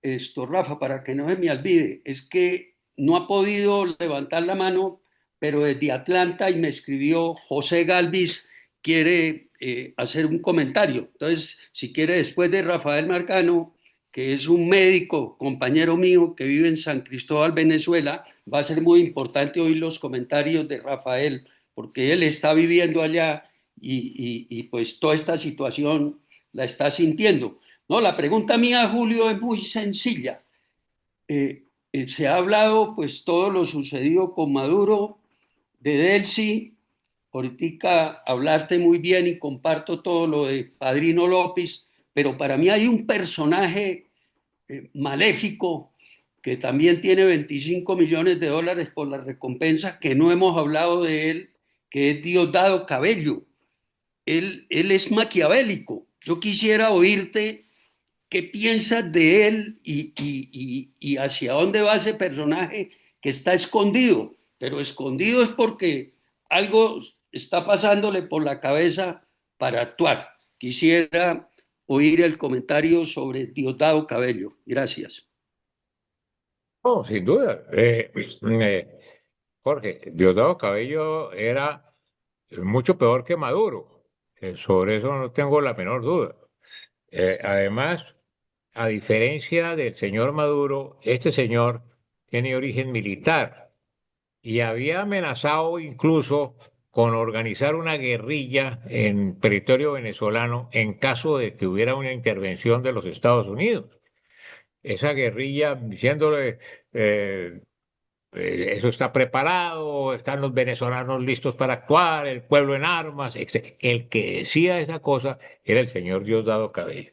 esto, Rafa, para que no se me olvide, es que no ha podido levantar la mano, pero desde Atlanta y me escribió José Galvis, quiere hacer un comentario. Entonces, si quiere, después de Rafael Marcano, que es un médico, compañero mío, que vive en San Cristóbal, Venezuela, va a ser muy importante oír los comentarios de Rafael, porque él está viviendo allá y pues toda esta situación la está sintiendo. No, la pregunta mía, Julio, es muy sencilla. Se ha hablado, pues, todo lo sucedido con Maduro, de Delcy. Ahorita hablaste muy bien y comparto todo lo de Padrino López, pero para mí hay un personaje maléfico que también tiene 25 millones de dólares por la recompensa, que no hemos hablado de él, que es Diosdado Cabello. Él es maquiavélico. Yo quisiera oírte qué piensas de él y hacia dónde va ese personaje que está escondido, pero escondido es porque algo está pasándole por la cabeza para actuar. Quisiera oír el comentario sobre Diosdado Cabello. Gracias. No, sin duda. Jorge, Diosdado Cabello era mucho peor que Maduro. Sobre eso no tengo la menor duda. Además, a diferencia del señor Maduro, este señor tiene origen militar y había amenazado incluso con organizar una guerrilla en territorio venezolano en caso de que hubiera una intervención de los Estados Unidos. Esa guerrilla diciéndole, eh, eso está preparado, están los venezolanos listos para actuar, el pueblo en armas, etc. El que decía esa cosa era el señor Diosdado Cabello.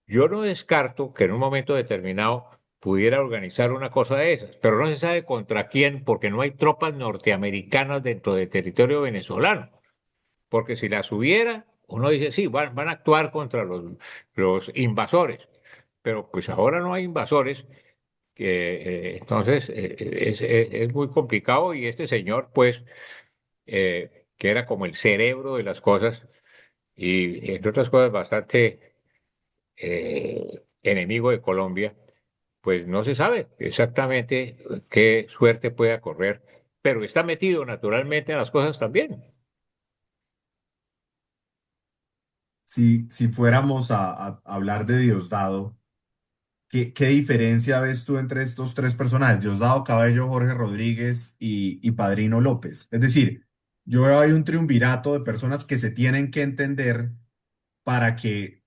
Yo no descarto que en un momento determinado pudiera organizar una cosa de esas, pero no se sabe contra quién, porque no hay tropas norteamericanas dentro del territorio venezolano. Porque si las hubiera, uno dice, sí, van a actuar contra los invasores, pero pues ahora no hay invasores, entonces es muy complicado y este señor, pues, que era como el cerebro de las cosas y entre otras cosas bastante enemigo de Colombia, pues no se sabe exactamente qué suerte pueda correr, pero está metido naturalmente en las cosas también. Si fuéramos a hablar de Diosdado, ¿qué diferencia ves tú entre estos tres personajes, Diosdado Cabello, Jorge Rodríguez y Padrino López? Es decir, yo veo ahí un triunvirato de personas que se tienen que entender para que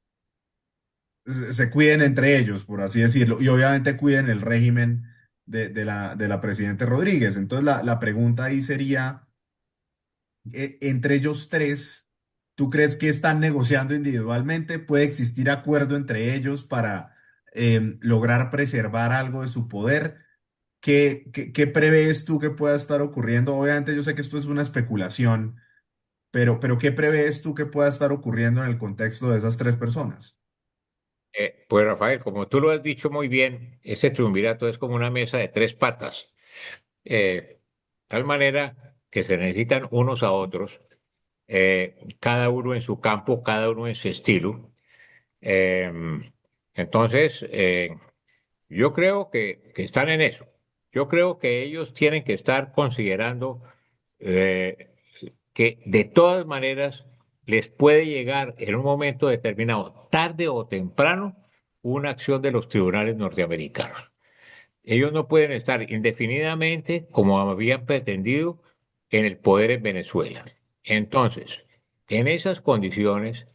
se cuiden entre ellos, por así decirlo, y obviamente cuiden el régimen de la presidente Rodríguez. Entonces la pregunta ahí sería, entre ellos tres, ¿tú crees que están negociando individualmente? ¿Puede existir acuerdo entre ellos para lograr preservar algo de su poder? ¿Qué prevés tú que pueda estar ocurriendo? Obviamente yo sé que esto es una especulación, pero ¿qué prevés tú que pueda estar ocurriendo en el contexto de esas tres personas? Pues Rafael, como tú lo has dicho muy bien, ese triunvirato es como una mesa de tres patas, tal manera que se necesitan unos a otros, cada uno en su campo, cada uno en su estilo. Eh, entonces, yo creo que están en eso. Yo creo que ellos tienen que estar considerando eh, que de todas maneras les puede llegar en un momento determinado, tarde o temprano, una acción de los tribunales norteamericanos. Ellos no pueden estar indefinidamente, como habían pretendido, en el poder en Venezuela. Entonces, en esas condiciones,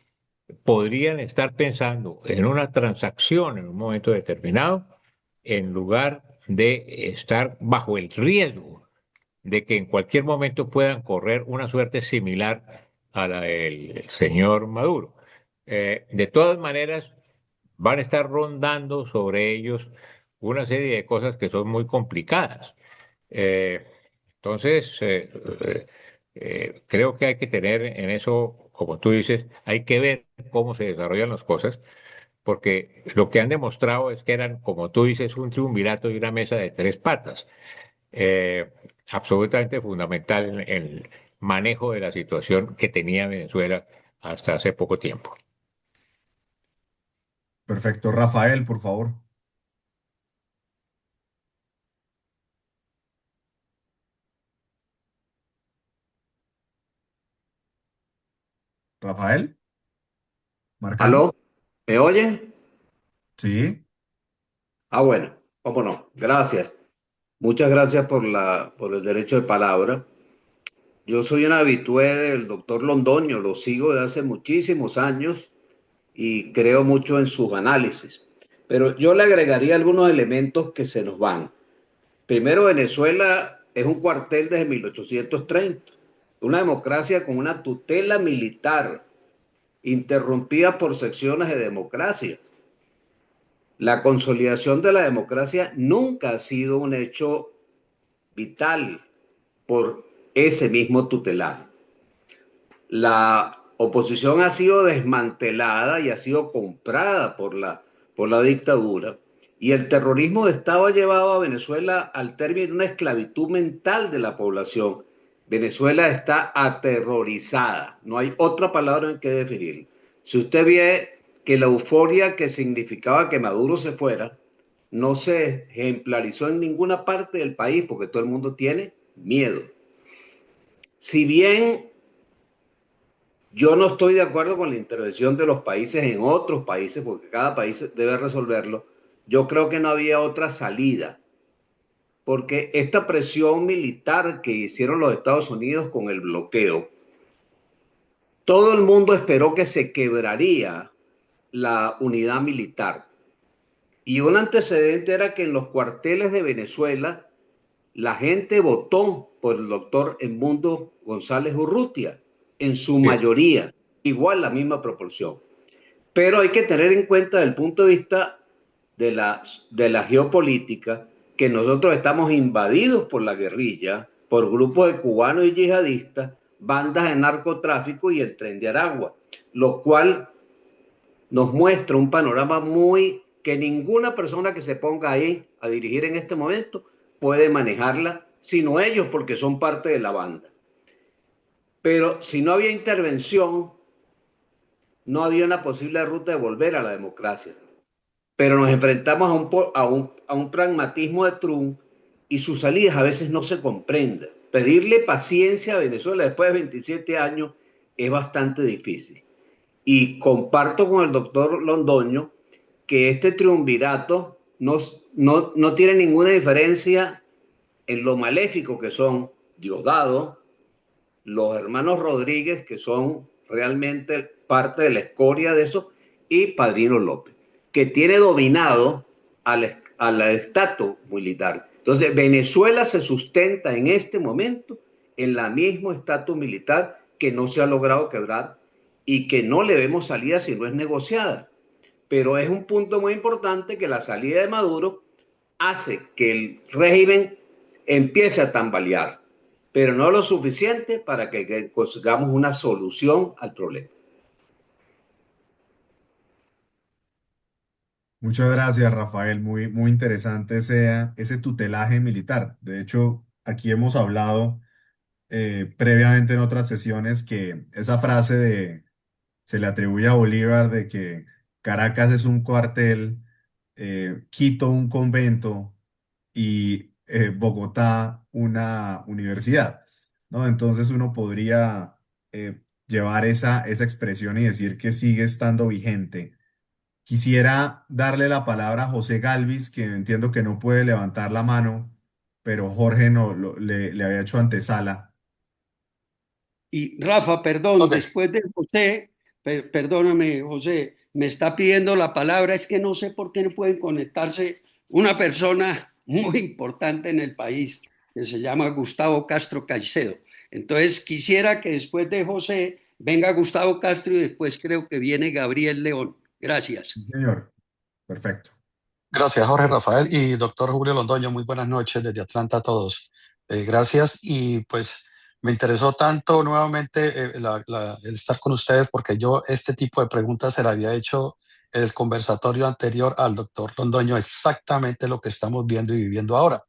podrían estar pensando en una transacción en un momento determinado, en lugar de estar bajo el riesgo de que en cualquier momento puedan correr una suerte similar a la del señor Maduro. De todas maneras, van a estar rondando sobre ellos una serie de cosas que son muy complicadas. Eh, entonces, creo que hay que tener en eso, como tú dices, hay que ver cómo se desarrollan las cosas, porque lo que han demostrado es que eran, como tú dices, un triunvirato y una mesa de tres patas, eh, absolutamente fundamental en el manejo de la situación que tenía Venezuela hasta hace poco tiempo. Perfecto. Rafael, por favor. Rafael, marcando. ¿Aló? ¿Me oye? Sí. Ah, bueno, cómo no. Gracias. Muchas gracias por el derecho de palabra. Yo soy un habitué del doctor Londoño, lo sigo desde hace muchísimos años y creo mucho en sus análisis. Pero yo le agregaría algunos elementos que se nos van. Primero, Venezuela es un cuartel desde 1830, una democracia con una tutela militar interrumpida por secciones de democracia. La consolidación de la democracia nunca ha sido un hecho vital por ese mismo tutelaje. La oposición ha sido desmantelada y ha sido comprada por la dictadura y el terrorismo de Estado ha llevado a Venezuela al término de una esclavitud mental de la población. Venezuela está aterrorizada, no hay otra palabra en que definirlo. Si usted ve que la euforia que significaba que Maduro se fuera no se ejemplarizó en ninguna parte del país porque todo el mundo tiene miedo. Si bien Yo no estoy de acuerdo con la intervención de los países en otros países, porque cada país debe resolverlo. Yo creo que no había otra salida, porque esta presión militar que hicieron los Estados Unidos con el bloqueo, todo el mundo esperó que se quebraría la unidad militar. Y un antecedente era que en los cuarteles de Venezuela la gente votó por el doctor Edmundo González Urrutia, en su Sí. mayoría, igual la misma proporción. Pero hay que tener en cuenta desde el punto de vista de la geopolítica que nosotros estamos invadidos por la guerrilla, por grupos de cubanos y yihadistas, bandas de narcotráfico y el Tren de Aragua, lo cual nos muestra un panorama muy que ninguna persona que se ponga ahí a dirigir en este momento puede manejarla, sino ellos porque son parte de la banda. Pero si no había intervención, no había una posible ruta de volver a la democracia. Pero nos enfrentamos a un pragmatismo de Trump y sus salidas a veces no se comprenden. Pedirle paciencia a Venezuela después de 27 años es bastante difícil. Y comparto con el doctor Londoño que este triunvirato no tiene ninguna diferencia en lo maléfico que son Diosdado, los hermanos Rodríguez, que son realmente parte de la escoria de eso, y Padrino López, que tiene dominado al estatus militar. Entonces, Venezuela se sustenta en este momento en la mismo estatus militar que no se ha logrado quebrar y que no le vemos salida si no es negociada. Pero es un punto muy importante que la salida de Maduro hace que el régimen empiece a tambalear, pero no lo suficiente para que consigamos una solución al problema. Muchas gracias, Rafael. Muy, muy interesante ese tutelaje militar. De hecho, aquí hemos hablado previamente en otras sesiones que esa frase se le atribuye a Bolívar de que Caracas es un cuartel, Quito un convento y Bogotá una universidad, ¿no? Entonces uno podría llevar esa expresión y decir que sigue estando vigente. Quisiera darle la palabra a José Galvis, que entiendo que no puede levantar la mano, pero Jorge no, le había hecho antesala. Y Rafa, perdón, Ok, después de José, perdóname, José, me está pidiendo la palabra, es que no sé por qué no pueden conectarse una persona muy importante en el país que se llama Gustavo Castro Caicedo. Entonces, quisiera que después de José venga Gustavo Castro y después creo que viene Gabriel León. Sí, Gracias. señor, perfecto. gracias Jorge Rafael y doctor Julio Londoño, muy buenas noches desde Atlanta a todos. Gracias y pues me interesó tanto nuevamente el estar con ustedes porque yo este tipo de preguntas se la había hecho en el conversatorio anterior al doctor Londoño, exactamente lo que estamos viendo y viviendo ahora.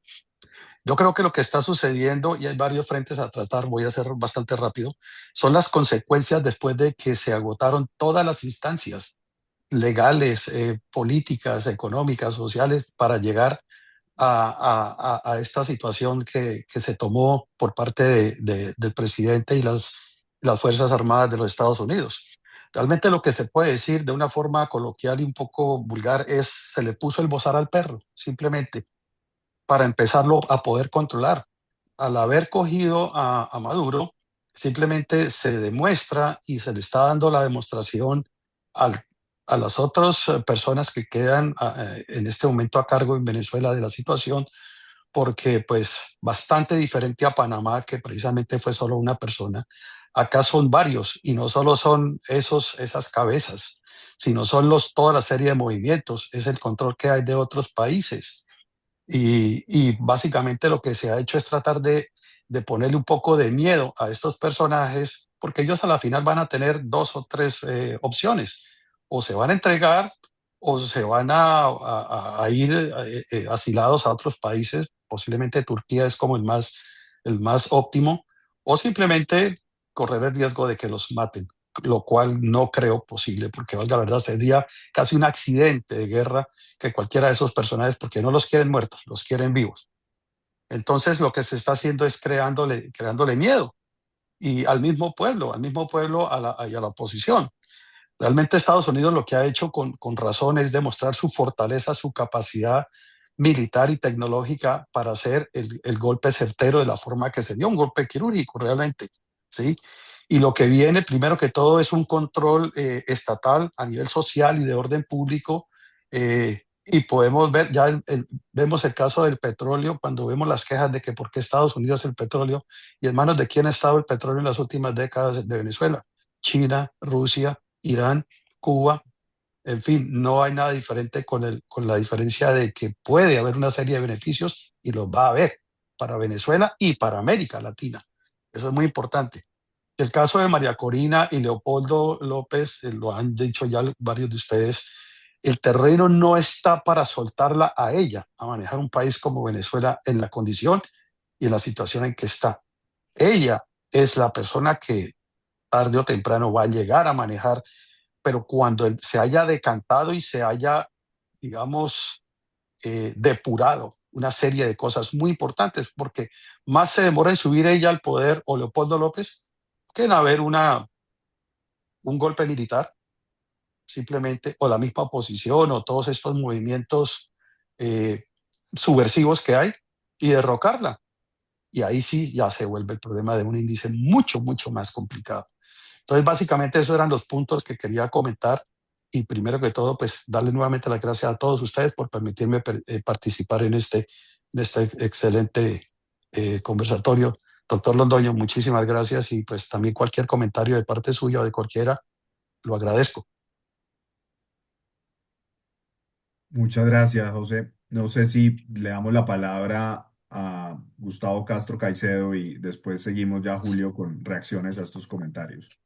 Yo creo que lo que está sucediendo, y hay varios frentes a tratar, voy a ser bastante rápido, son las consecuencias después de que se agotaron todas las instancias legales, políticas, económicas, sociales, para llegar a esta situación que se tomó por parte del presidente y las Fuerzas Armadas de los Estados Unidos. Realmente lo que se puede decir de una forma coloquial y un poco vulgar es se le puso el bozal al perro, simplemente para empezarlo a poder controlar. Al haber cogido a Maduro, simplemente se demuestra y se le está dando la demostración al, a las otras personas que quedan en este momento a cargo en Venezuela de la situación, porque pues bastante diferente a Panamá, que precisamente fue solo una persona. Acá son varios y no solo son esas cabezas, sino son toda la serie de movimientos, es el control que hay de otros países y básicamente lo que se ha hecho es tratar de ponerle un poco de miedo a estos personajes, porque ellos a la final van a tener dos o tres opciones. O se van a entregar o se van a ir asilados a otros países, posiblemente Turquía es como el más óptimo, o simplemente correr el riesgo de que los maten, lo cual no creo posible, porque la verdad sería casi un accidente de guerra que cualquiera de esos personajes, porque no los quieren muertos, los quieren vivos. Entonces lo que se está haciendo es creándole miedo. y al mismo pueblo, y a la oposición. Realmente Estados Unidos lo que ha hecho con razón es demostrar su fortaleza, su capacidad militar y tecnológica para hacer el golpe certero de la forma que se dio, un golpe quirúrgico realmente, ¿sí? Y lo que viene, primero que todo, es un control estatal a nivel social y de orden público. Y podemos ver, vemos el caso del petróleo, cuando vemos las quejas de que por qué Estados Unidos el petróleo, y en manos de quién ha estado el petróleo en las últimas décadas de Venezuela. China, Rusia, Irán, Cuba, en fin, no hay nada diferente con la diferencia de que puede haber una serie de beneficios y los va a haber para Venezuela y para América Latina. Eso es muy importante. El caso de María Corina y Leopoldo López, lo han dicho ya varios de ustedes, el terreno no está para soltarla a ella, a manejar un país como Venezuela en la condición y en la situación en que está. Ella es la persona que tarde o temprano va a llegar a manejar, pero cuando se haya decantado y se haya, digamos, depurado una serie de cosas muy importantes, porque más se demora en subir ella al poder o Leopoldo López que en haber un golpe militar, simplemente, o la misma oposición, o todos estos movimientos eh, subversivos que hay, y derrocarla. Y ahí sí ya se vuelve el problema de un índice mucho, mucho más complicado. Entonces, básicamente esos eran los puntos que quería comentar y primero que todo, pues darle nuevamente las gracias a todos ustedes por permitirme participar en este excelente conversatorio. Doctor Londoño, muchísimas gracias y pues también cualquier comentario de parte suya o de cualquiera, lo agradezco. Muchas gracias, José. No sé si le damos la palabra a Gustavo Castro Caicedo y después seguimos ya, Julio, con reacciones a estos comentarios.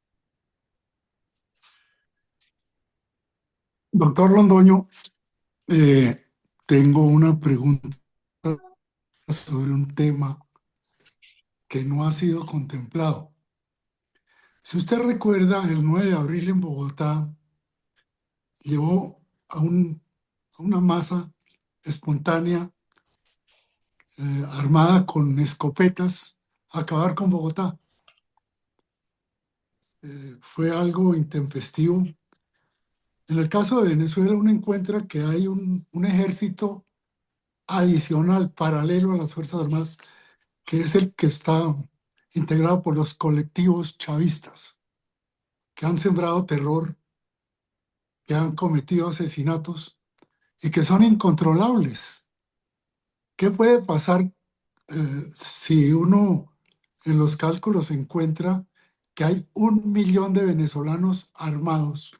Doctor Londoño, eh, tengo una pregunta sobre un tema que no ha sido contemplado. Si usted recuerda, el 9 de abril en Bogotá llevó a una masa espontánea armada con escopetas a acabar con Bogotá. Fue algo intempestivo. En el caso de Venezuela, uno encuentra que hay un ejército adicional, paralelo a las Fuerzas Armadas, que es el que está integrado por los colectivos chavistas, que han sembrado terror, que han cometido asesinatos y que son incontrolables. ¿Qué puede pasar si uno en los cálculos encuentra que hay 1 millón de venezolanos armados,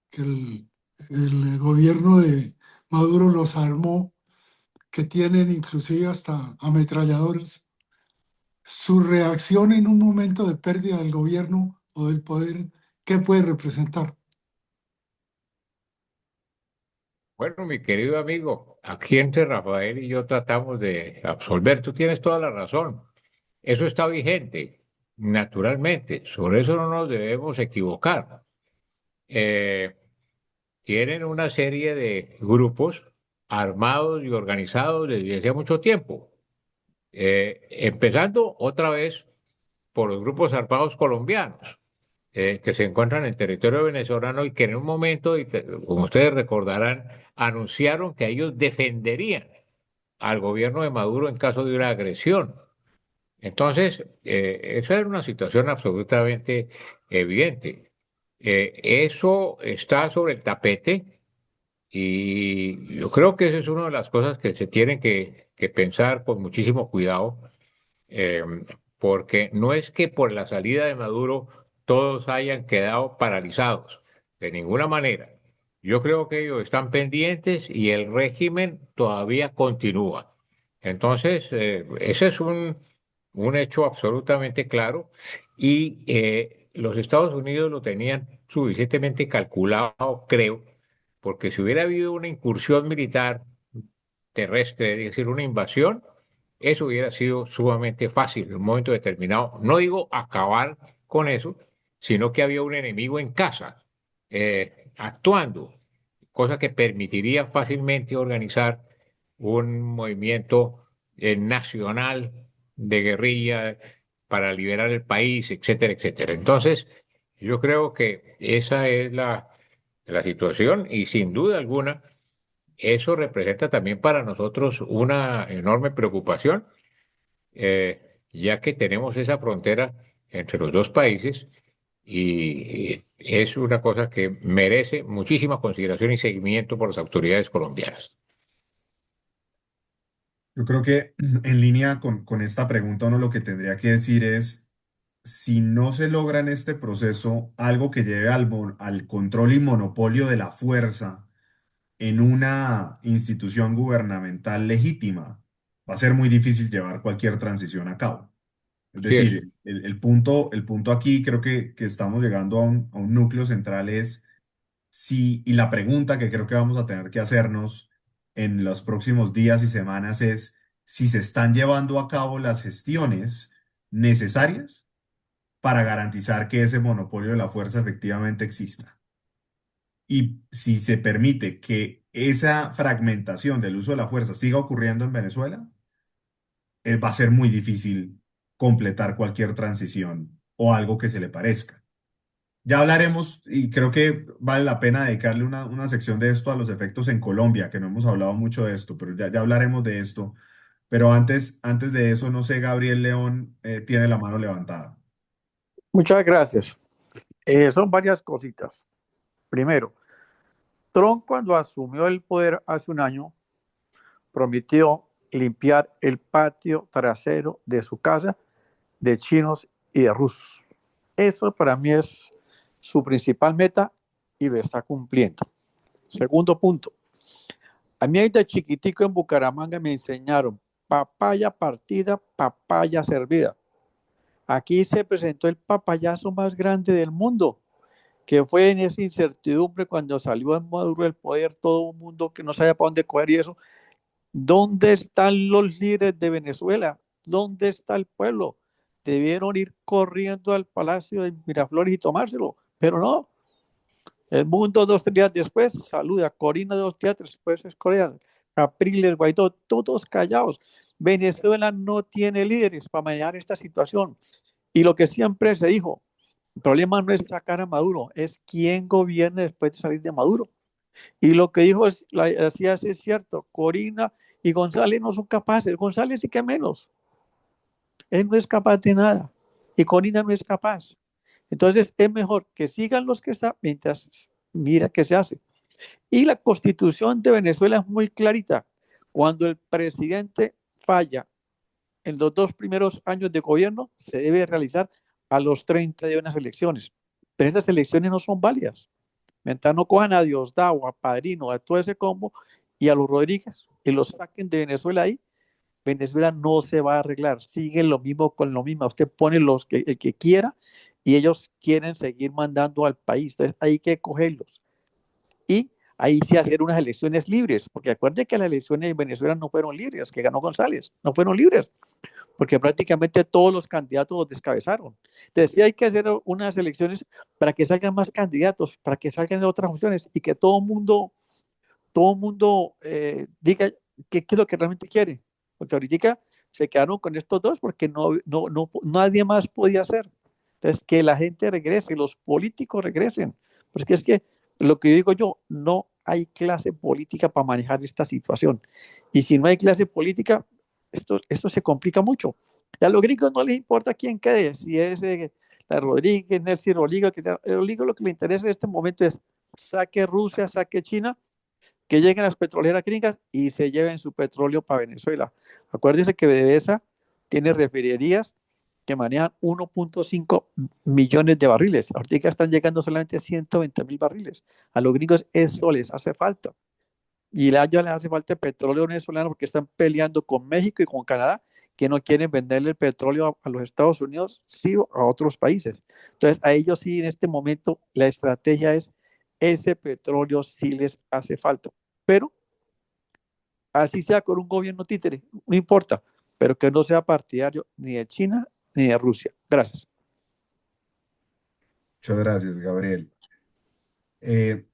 que el gobierno de Maduro los armó, que tienen inclusive hasta ametralladoras? Su reacción en un momento de pérdida del gobierno o del poder, ¿qué puede representar? Bueno, mi querido amigo, aquí entre Rafael y yo tratamos de absolver. Tú tienes toda la razón. Eso está vigente, naturalmente. Sobre eso no nos debemos equivocar. Eh, Tienen una serie de grupos armados y organizados desde hace mucho tiempo. Empezando otra vez por los grupos armados colombianos, que se encuentran en el territorio venezolano y que en un momento, como ustedes recordarán, anunciaron que ellos defenderían al gobierno de Maduro en caso de una agresión. Entonces, esa era una situación absolutamente evidente. Eso está sobre el tapete y yo creo que esa es una de las cosas que se tienen que pensar con muchísimo cuidado, eh, porque no es que por la salida de Maduro todos hayan quedado paralizados, de ninguna manera. Yo creo que ellos están pendientes y el régimen todavía continúa. Entonces, ese es un hecho absolutamente claro y los Estados Unidos lo tenían suficientemente calculado, creo, porque si hubiera habido una incursión militar terrestre, es decir, una invasión, eso hubiera sido sumamente fácil en un momento determinado. No digo acabar con eso, sino que había un enemigo en casa actuando, cosa que permitiría fácilmente organizar un movimiento nacional de guerrilla para liberar el país, etcétera, etcétera. Entonces, yo creo que esa es la situación y sin duda alguna, eso representa también para nosotros una enorme preocupación, ya que tenemos esa frontera entre los dos países y es una cosa que merece muchísima consideración y seguimiento por las autoridades colombianas. Yo creo que en línea con esta pregunta uno lo que tendría que decir es, si no se logra en este proceso algo que lleve al control y monopolio de la fuerza en una institución gubernamental legítima, va a ser muy difícil llevar cualquier transición a cabo. Es Así es. decir, el punto aquí creo que estamos llegando a un núcleo central es si, y la pregunta que creo que vamos a tener que hacernos en los próximos días y semanas es si se están llevando a cabo las gestiones necesarias para garantizar que ese monopolio de la fuerza efectivamente exista. Y si se permite que esa fragmentación del uso de la fuerza siga ocurriendo en Venezuela, va a ser muy difícil completar cualquier transición o algo que se le parezca. Ya hablaremos, y creo que vale la pena dedicarle una sección de esto a los efectos en Colombia, que no hemos hablado mucho de esto, pero ya hablaremos de esto. Pero antes de eso, no sé, Gabriel León tiene la mano levantada. Muchas gracias. Son varias cositas. Primero, Trump cuando asumió el poder hace un año prometió limpiar el patio trasero de su casa de chinos y de rusos. Eso para mí es su principal meta y lo está cumpliendo. Segundo punto, a mí de chiquitico en Bucaramanga me enseñaron papaya partida, papaya servida. Aquí se presentó el papayazo más grande del mundo, que fue en esa incertidumbre cuando salió en Maduro el poder, todo el mundo que no sabía para dónde coger y eso. ¿Dónde están los líderes de Venezuela? ¿Dónde está el pueblo? Debieron ir corriendo al Palacio de Miraflores y tomárselo, pero no. El mundo 2 días después saluda, Corina 2 días después es Corea, Capriles, Guaidó, todos callados. Venezuela no tiene líderes para manejar esta situación. Y lo que siempre se dijo, el problema no es sacar a Maduro, es quién gobierna después de salir de Maduro. Y lo que dijo así es cierto, Corina y González no son capaces, González sí que menos, él no es capaz de nada y Corina no es capaz. Entonces es mejor que sigan los que están mientras mira qué se hace. Y la constitución de Venezuela es muy clarita. Cuando el presidente falla en los 2 primeros años de gobierno, se debe realizar a los 30 de unas elecciones. Pero esas elecciones no son válidas. Mientras no cojan a Diosdado, a Padrino, a todo ese combo y a los Rodríguez y los saquen de Venezuela ahí, Venezuela no se va a arreglar. Sigue lo mismo con lo mismo. Usted pone el que quiera y ellos quieren seguir mandando al país. Entonces hay que cogerlos. Y ahí sí hacer unas elecciones libres, porque acuérdense que las elecciones en Venezuela no fueron libres, que ganó González, no fueron libres, porque prácticamente todos los candidatos los descabezaron. Entonces sí hay que hacer unas elecciones para que salgan más candidatos, para que salgan de otras opciones y que todo mundo diga qué es lo que realmente quiere, porque ahorita se quedaron con estos dos porque nadie más podía hacer. Entonces, que la gente regrese, los políticos regresen, porque es que lo que digo yo, no hay clase política para manejar esta situación. Y si no hay clase política, esto se complica mucho. Y a los gringos no les importa quién quede, si es la Rodríguez, Nelson Rodríguez, el oligo lo que le interesa en este momento es saque Rusia, saque China, que lleguen las petroleras gringas y se lleven su petróleo para Venezuela. Acuérdense que PDVSA tiene refinerías que manejan 1.5 millones de barriles. Ahorita están llegando solamente 120.000 barriles. A los gringos eso les hace falta. Y a ellos les hace falta el petróleo venezolano porque están peleando con México y con Canadá, que no quieren venderle el petróleo a los Estados Unidos, sí a otros países. Entonces, a ellos sí en este momento la estrategia es ese petróleo sí les hace falta. Pero así sea con un gobierno títere, no importa, pero que no sea partidario ni de China ni de Rusia. Gracias. Muchas gracias, Gabriel. Eh,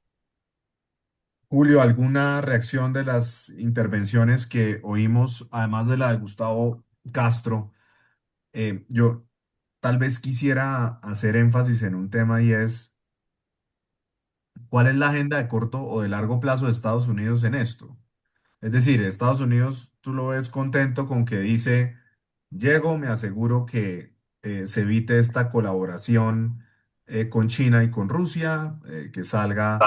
Julio, ¿alguna reacción de las intervenciones que oímos, además de la de Gustavo Castro? Yo tal vez quisiera hacer énfasis en un tema y es, ¿cuál es la agenda de corto o de largo plazo de Estados Unidos en esto? Es decir, Estados Unidos, tú lo ves contento con que dice, llego, me aseguro que se evite esta colaboración con China y con Rusia, que salga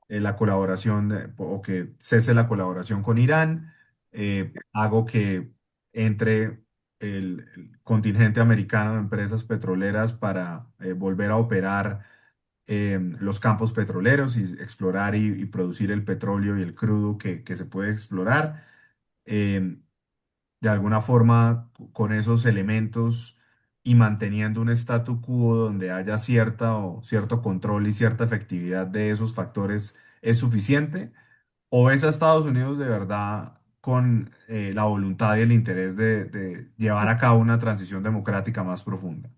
la colaboración o que cese la colaboración con Irán, hago que entre el contingente americano de empresas petroleras para volver a operar los campos petroleros y explorar y producir el petróleo y el crudo que se puede explorar. em, de alguna forma, con esos elementos y manteniendo un statu quo donde haya cierto control y cierta efectividad de esos factores es suficiente? ¿O ves a Estados Unidos de verdad con la voluntad y el interés de llevar a cabo una transición democrática más profunda?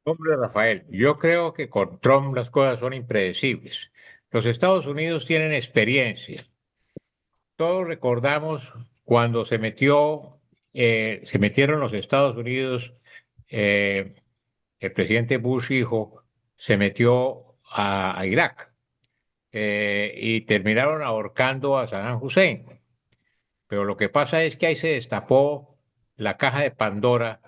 Hombre, Rafael, yo creo que con Trump las cosas son impredecibles. Los Estados Unidos tienen experiencia. Todos recordamos cuando se metieron los Estados Unidos, eh, el presidente Bush hijo se metió a Irak, y terminaron ahorcando a Saddam Hussein. Pero lo que pasa es que ahí se destapó la caja de Pandora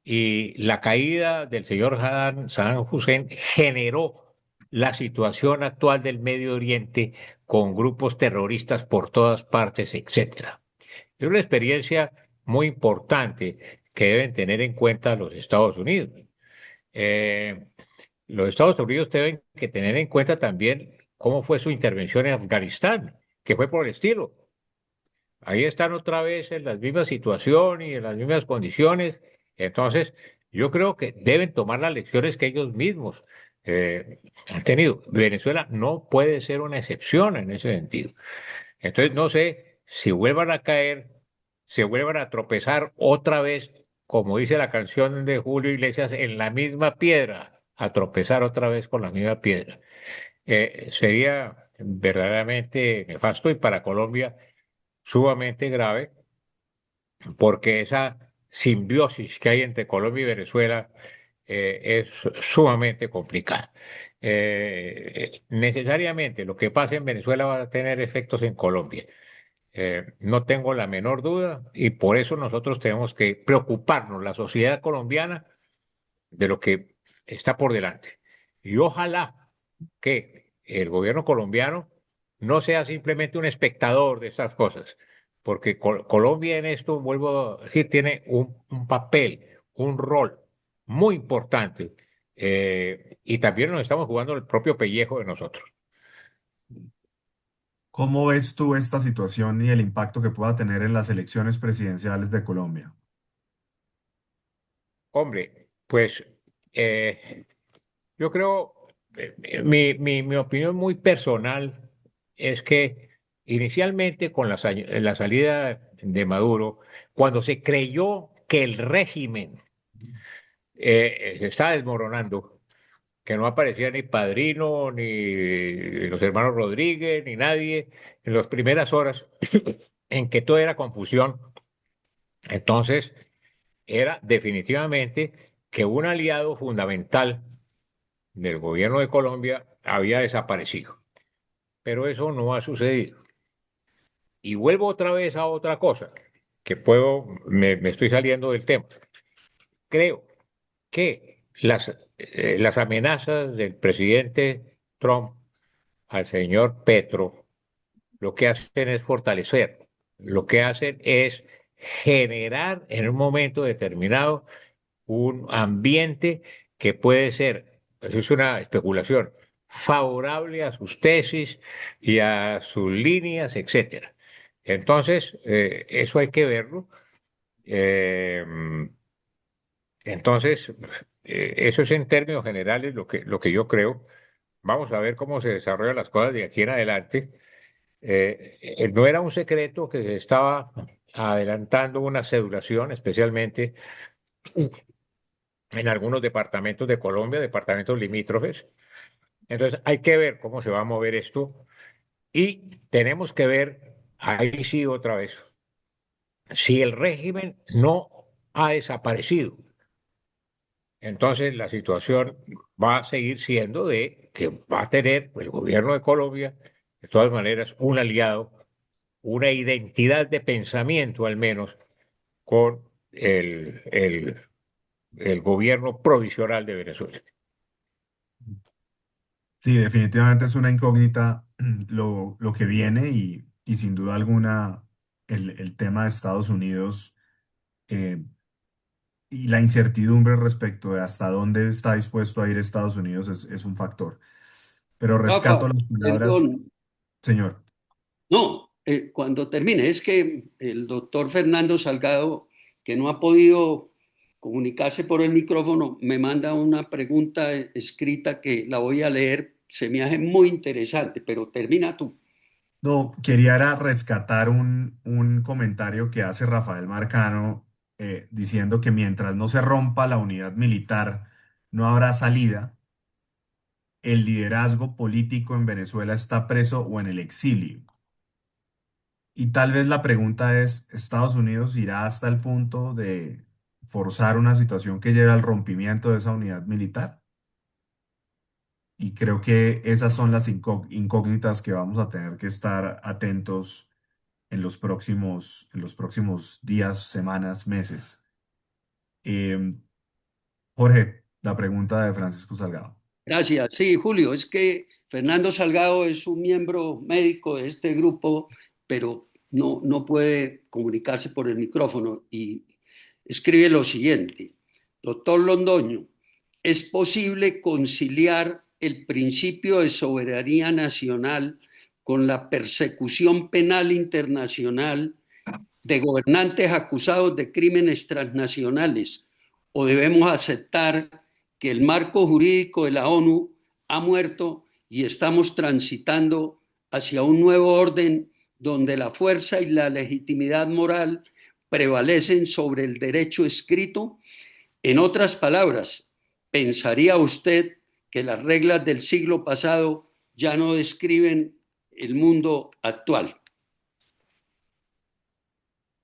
y la caída del señor Saddam Hussein generó la situación actual del Medio Oriente con grupos terroristas por todas partes, etcétera. Es una experiencia muy importante que deben tener en cuenta los Estados Unidos. Eh, los Estados Unidos deben que tener en cuenta también cómo fue su intervención en Afganistán, que fue por el estilo. Ahí están otra vez en las mismas situaciones y en las mismas condiciones. Entonces, yo creo que deben tomar las lecciones que ellos mismos han tenido. Venezuela no puede ser una excepción en ese sentido. Entonces, no sé si vuelvan a caer, se vuelvan a tropezar otra vez, como dice la canción de Julio Iglesias, en la misma piedra, a tropezar otra vez con la misma piedra. Sería verdaderamente nefasto y para Colombia sumamente grave, porque esa simbiosis que hay entre Colombia y Venezuela es sumamente complicada. Necesariamente lo que pasa en Venezuela va a tener efectos en Colombia. No tengo la menor duda y por eso nosotros tenemos que preocuparnos, la sociedad colombiana, de lo que está por delante. Y ojalá que el gobierno colombiano no sea simplemente un espectador de estas cosas, porque Colombia en esto, vuelvo a decir, tiene un papel, un rol muy importante, y también nos estamos jugando el propio pellejo de nosotros. ¿Cómo ves tú esta situación y el impacto que pueda tener en las elecciones presidenciales de Colombia? Hombre, pues eh, yo creo, mi opinión muy personal es que inicialmente con la salida de Maduro, cuando se creyó que el régimen se estaba desmoronando, que no aparecía ni Padrino, ni los hermanos Rodríguez, ni nadie, en las primeras horas en que todo era confusión, entonces era definitivamente que un aliado fundamental del gobierno de Colombia había desaparecido. Pero eso no ha sucedido. Y vuelvo otra vez a otra cosa, que me estoy saliendo del tema. Creo que las amenazas del presidente Trump al señor Petro lo que hacen es fortalecer, lo que hacen es generar en un momento determinado un ambiente que puede ser, eso es una especulación, favorable a sus tesis y a sus líneas, etcétera. Entonces, eso hay que verlo. Eh, entonces, eso es en términos generales lo que yo creo. Vamos a ver cómo se desarrollan las cosas de aquí en adelante. No era un secreto que se estaba adelantando una sedulación, especialmente en algunos departamentos de Colombia, departamentos limítrofes. Entonces hay que ver cómo se va a mover esto y tenemos que ver, ahí sí otra vez, si el régimen no ha desaparecido, Entonces la situación va a seguir siendo de que va a tener el gobierno de Colombia, de todas maneras, un aliado, una identidad de pensamiento al menos con el gobierno provisional de Venezuela. Sí, definitivamente es una incógnita lo que viene y sin duda alguna el tema de Estados Unidos eh, y la incertidumbre respecto de hasta dónde está dispuesto a ir Estados Unidos es un factor. Pero Rafa, rescato las palabras, perdón, señor. no, cuando termine, es que el doctor Fernando Salgado, que no ha podido comunicarse por el micrófono, me manda una pregunta escrita que la voy a leer, se me hace muy interesante, pero termina tú. No, quería era rescatar un comentario que hace Rafael Marcano diciendo que mientras no se rompa la unidad militar, no habrá salida. El liderazgo político en Venezuela está preso o en el exilio. Y tal vez la pregunta es, ¿Estados Unidos irá hasta el punto de forzar una situación que lleve al rompimiento de esa unidad militar? Y creo que esas son las incógnitas que vamos a tener que estar atentos en los próximos días, semanas, meses. Em, Jorge, la pregunta de Francisco Salgado. Gracias. Sí, Julio, es que Fernando Salgado es un miembro médico de este grupo, pero no puede comunicarse por el micrófono y escribe lo siguiente. Doctor Londoño, ¿es posible conciliar el principio de soberanía nacional con la persecución penal internacional de gobernantes acusados de crímenes transnacionales? ¿O debemos aceptar que el marco jurídico de la ONU ha muerto y estamos transitando hacia un nuevo orden donde la fuerza y la legitimidad moral prevalecen sobre el derecho escrito? En otras palabras, ¿pensaría usted que las reglas del siglo pasado ya no describen el mundo actual?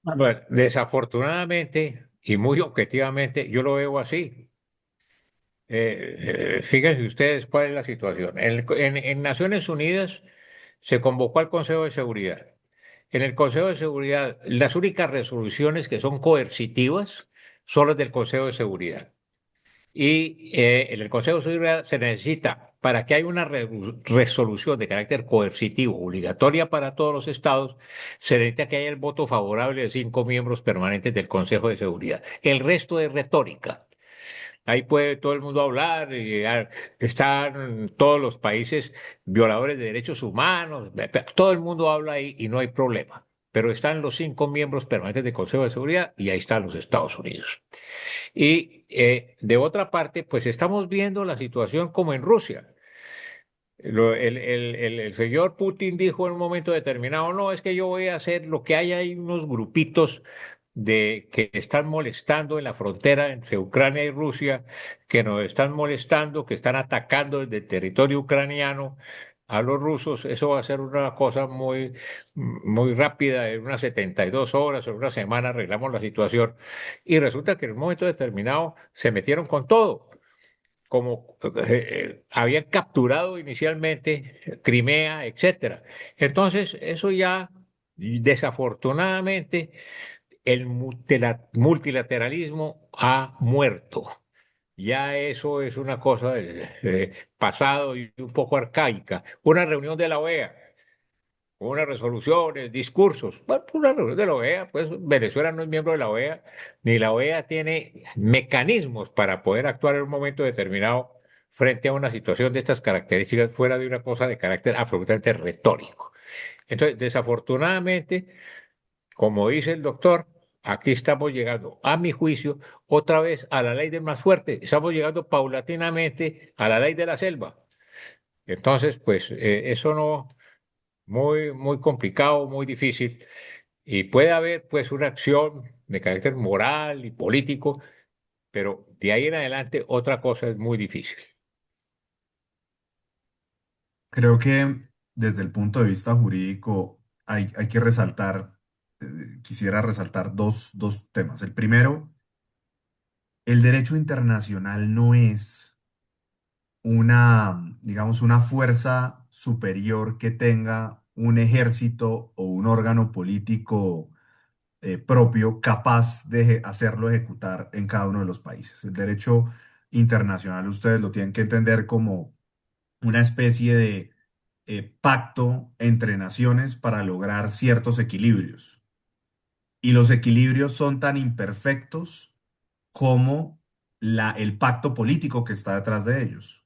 Bueno, desafortunadamente y muy objetivamente, yo lo veo así. Fíjense ustedes cuál es la situación. En Naciones Unidas se convocó al Consejo de Seguridad. En el Consejo de Seguridad, las únicas resoluciones que son coercitivas son las del Consejo de Seguridad. Y en el Consejo de Seguridad se necesita, para que haya una resolución de carácter coercitivo, obligatoria para todos los estados, se necesita que haya el voto favorable de 5 miembros permanentes del Consejo de Seguridad. El resto es retórica. Ahí puede todo el mundo hablar, están todos los países violadores de derechos humanos, todo el mundo habla ahí y no hay problema. Pero están los 5 miembros permanentes del Consejo de Seguridad y ahí están los Estados Unidos. Y de otra parte, pues estamos viendo la situación como en Rusia. El señor Putin dijo en un momento determinado, no, es que yo voy a hacer lo que hay unos grupitos que están molestando en la frontera entre Ucrania y Rusia, que nos están molestando, que están atacando desde el territorio ucraniano a los rusos. Eso va a ser una cosa muy rápida, en unas 72 horas, en una semana arreglamos la situación. Y resulta que en un momento determinado se metieron con todo como habían capturado inicialmente Crimea, etcétera. Entonces, eso ya, desafortunadamente, el multilateralismo ha muerto. Ya eso es una cosa del pasado y un poco arcaica. Una reunión de la OEA, unas resoluciones, discursos. Bueno, pues una reunión de la OEA, pues Venezuela no es miembro de la OEA, ni la OEA tiene mecanismos para poder actuar en un momento determinado frente a una situación de estas características, fuera de una cosa de carácter absolutamente retórico. Entonces, desafortunadamente, como dice el doctor, aquí estamos llegando, a mi juicio, otra vez a la ley del más fuerte. Estamos llegando paulatinamente a la ley de la selva. Entonces, pues eso no, muy complicado, muy difícil, y puede haber pues una acción de carácter moral y político, pero de ahí en adelante otra cosa es muy difícil. Creo que desde el punto de vista jurídico hay que resaltar, quisiera resaltar dos temas. El primero, el derecho internacional no es digamos, una fuerza superior que tenga un ejército o un órgano político propio capaz de hacerlo ejecutar en cada uno de los países. El derecho internacional ustedes lo tienen que entender como una especie de pacto entre naciones para lograr ciertos equilibrios. Y los equilibrios son tan imperfectos como el pacto político que está detrás de ellos.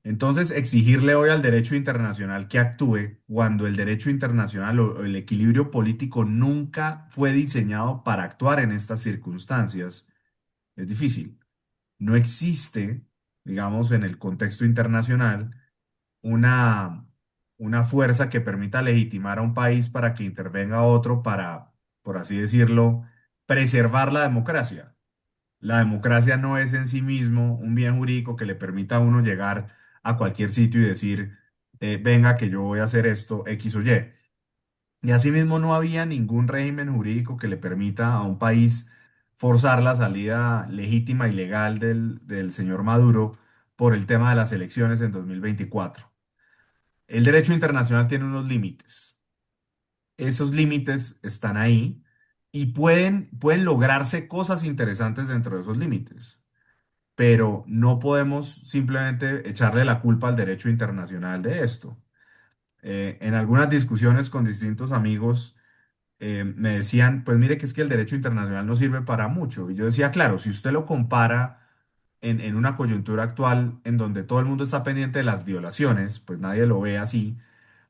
Entonces, exigirle hoy al derecho internacional que actúe cuando el derecho internacional o el equilibrio político nunca fue diseñado para actuar en estas circunstancias es difícil. No existe, digamos, en el contexto internacional una, una fuerza que permita legitimar a un país para que intervenga a otro para, por así decirlo, preservar la democracia. La democracia no es en sí mismo un bien jurídico que le permita a uno llegar a cualquier sitio y decir, venga, que yo voy a hacer esto, X o Y. Y asimismo no había ningún régimen jurídico que le permita a un país forzar la salida legítima y legal del señor Maduro por el tema de las elecciones en 2024. El derecho internacional tiene unos límites. Esos límites están ahí y pueden lograrse cosas interesantes dentro de esos límites, pero no podemos simplemente echarle la culpa al derecho internacional de esto. En algunas discusiones con distintos amigos me decían, pues mire que es que el derecho internacional no sirve para mucho. Y yo decía, claro, si usted lo compara en una coyuntura actual en donde todo el mundo está pendiente de las violaciones, pues nadie lo ve así.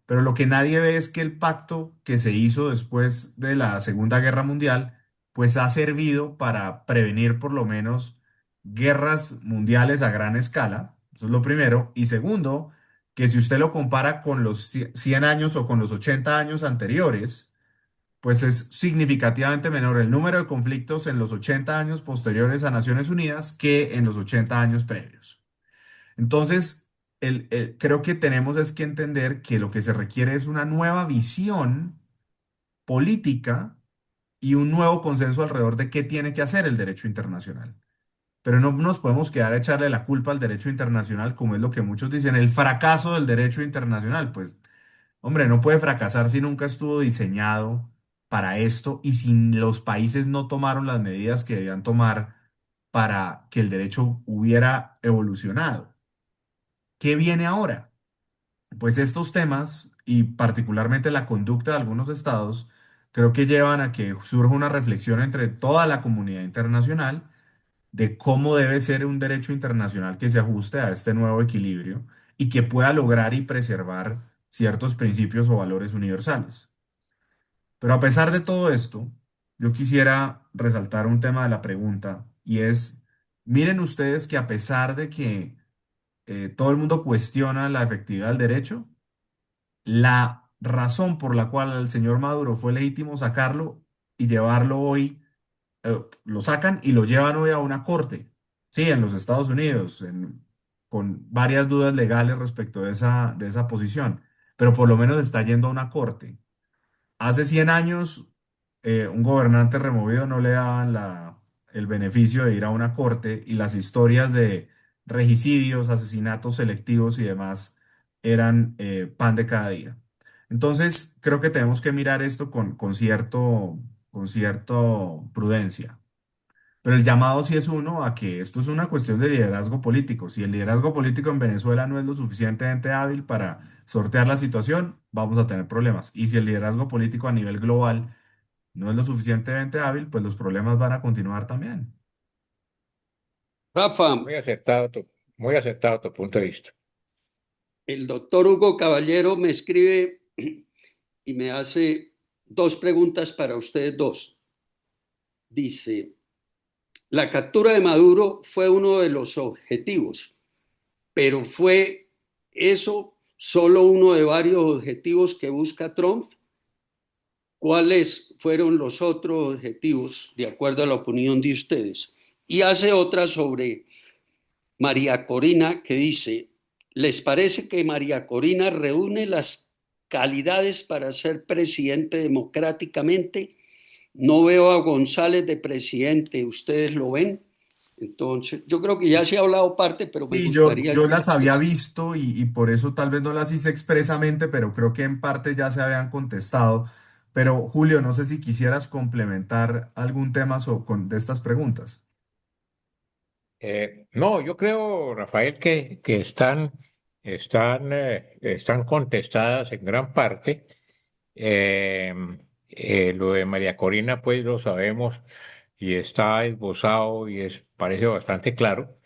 Pero lo que nadie ve es que el pacto que se hizo después de la Segunda Guerra Mundial, pues ha servido para prevenir por lo menos guerras mundiales a gran escala. Eso es lo primero. Y segundo, que si usted lo compara con los 100 años o con los 80 años anteriores, pues es significativamente menor el número de conflictos en los 80 años posteriores a Naciones Unidas que en los 80 años previos. Entonces, creo que tenemos es que entender que lo que se requiere es una nueva visión política y un nuevo consenso alrededor de qué tiene que hacer el derecho internacional. Pero no nos podemos quedar a echarle la culpa al derecho internacional, como es lo que muchos dicen, el fracaso del derecho internacional. Pues, hombre, no puede fracasar si nunca estuvo diseñado para esto y si los países no tomaron las medidas que debían tomar para que el derecho hubiera evolucionado. ¿Qué viene ahora? Pues estos temas y particularmente la conducta de algunos estados creo que llevan a que surja una reflexión entre toda la comunidad internacional de cómo debe ser un derecho internacional que se ajuste a este nuevo equilibrio y que pueda lograr y preservar ciertos principios o valores universales. Pero a pesar de todo esto, yo quisiera resaltar un tema de la pregunta y es, miren ustedes que a pesar de que todo el mundo cuestiona la efectividad del derecho, la razón por la cual al señor Maduro fue legítimo sacarlo y llevarlo hoy, lo sacan y lo llevan hoy a una corte, sí, en los Estados Unidos, con varias dudas legales respecto de esa posición, pero por lo menos está yendo a una corte. Hace 100 años, un gobernante removido no le daban el beneficio de ir a una corte y las historias de regicidios, asesinatos selectivos y demás eran pan de cada día. Entonces, creo que tenemos que mirar esto con cierto prudencia. Pero el llamado sí es uno a que esto es una cuestión de liderazgo político. Si el liderazgo político en Venezuela no es lo suficientemente hábil para sortear la situación, vamos a tener problemas. Y si el liderazgo político a nivel global no es lo suficientemente hábil, pues los problemas van a continuar también. Rafa, Muy acertado tu punto de vista. el doctor Hugo Caballero me escribe y me hace dos preguntas para ustedes dos. Dice, la captura de Maduro fue uno de los objetivos, pero ¿fue eso solo uno de varios objetivos que busca Trump? ¿Cuáles fueron los otros objetivos, de acuerdo a la opinión de ustedes? Y hace otra sobre María Corina que dice, ¿les parece que María Corina reúne las calidades para ser presidente democráticamente? No veo a González de presidente, ¿ustedes lo ven? Entonces, yo creo que ya se ha hablado parte, pero me Sí, gustaría yo que las había visto y por eso tal vez no las hice expresamente, pero creo que en parte ya se habían contestado. Pero Julio, no sé si quisieras complementar algún tema de estas preguntas. No, yo creo, Rafael, que están contestadas en gran parte. Eh, lo de María Corina, pues lo sabemos y está esbozado y parece bastante claro.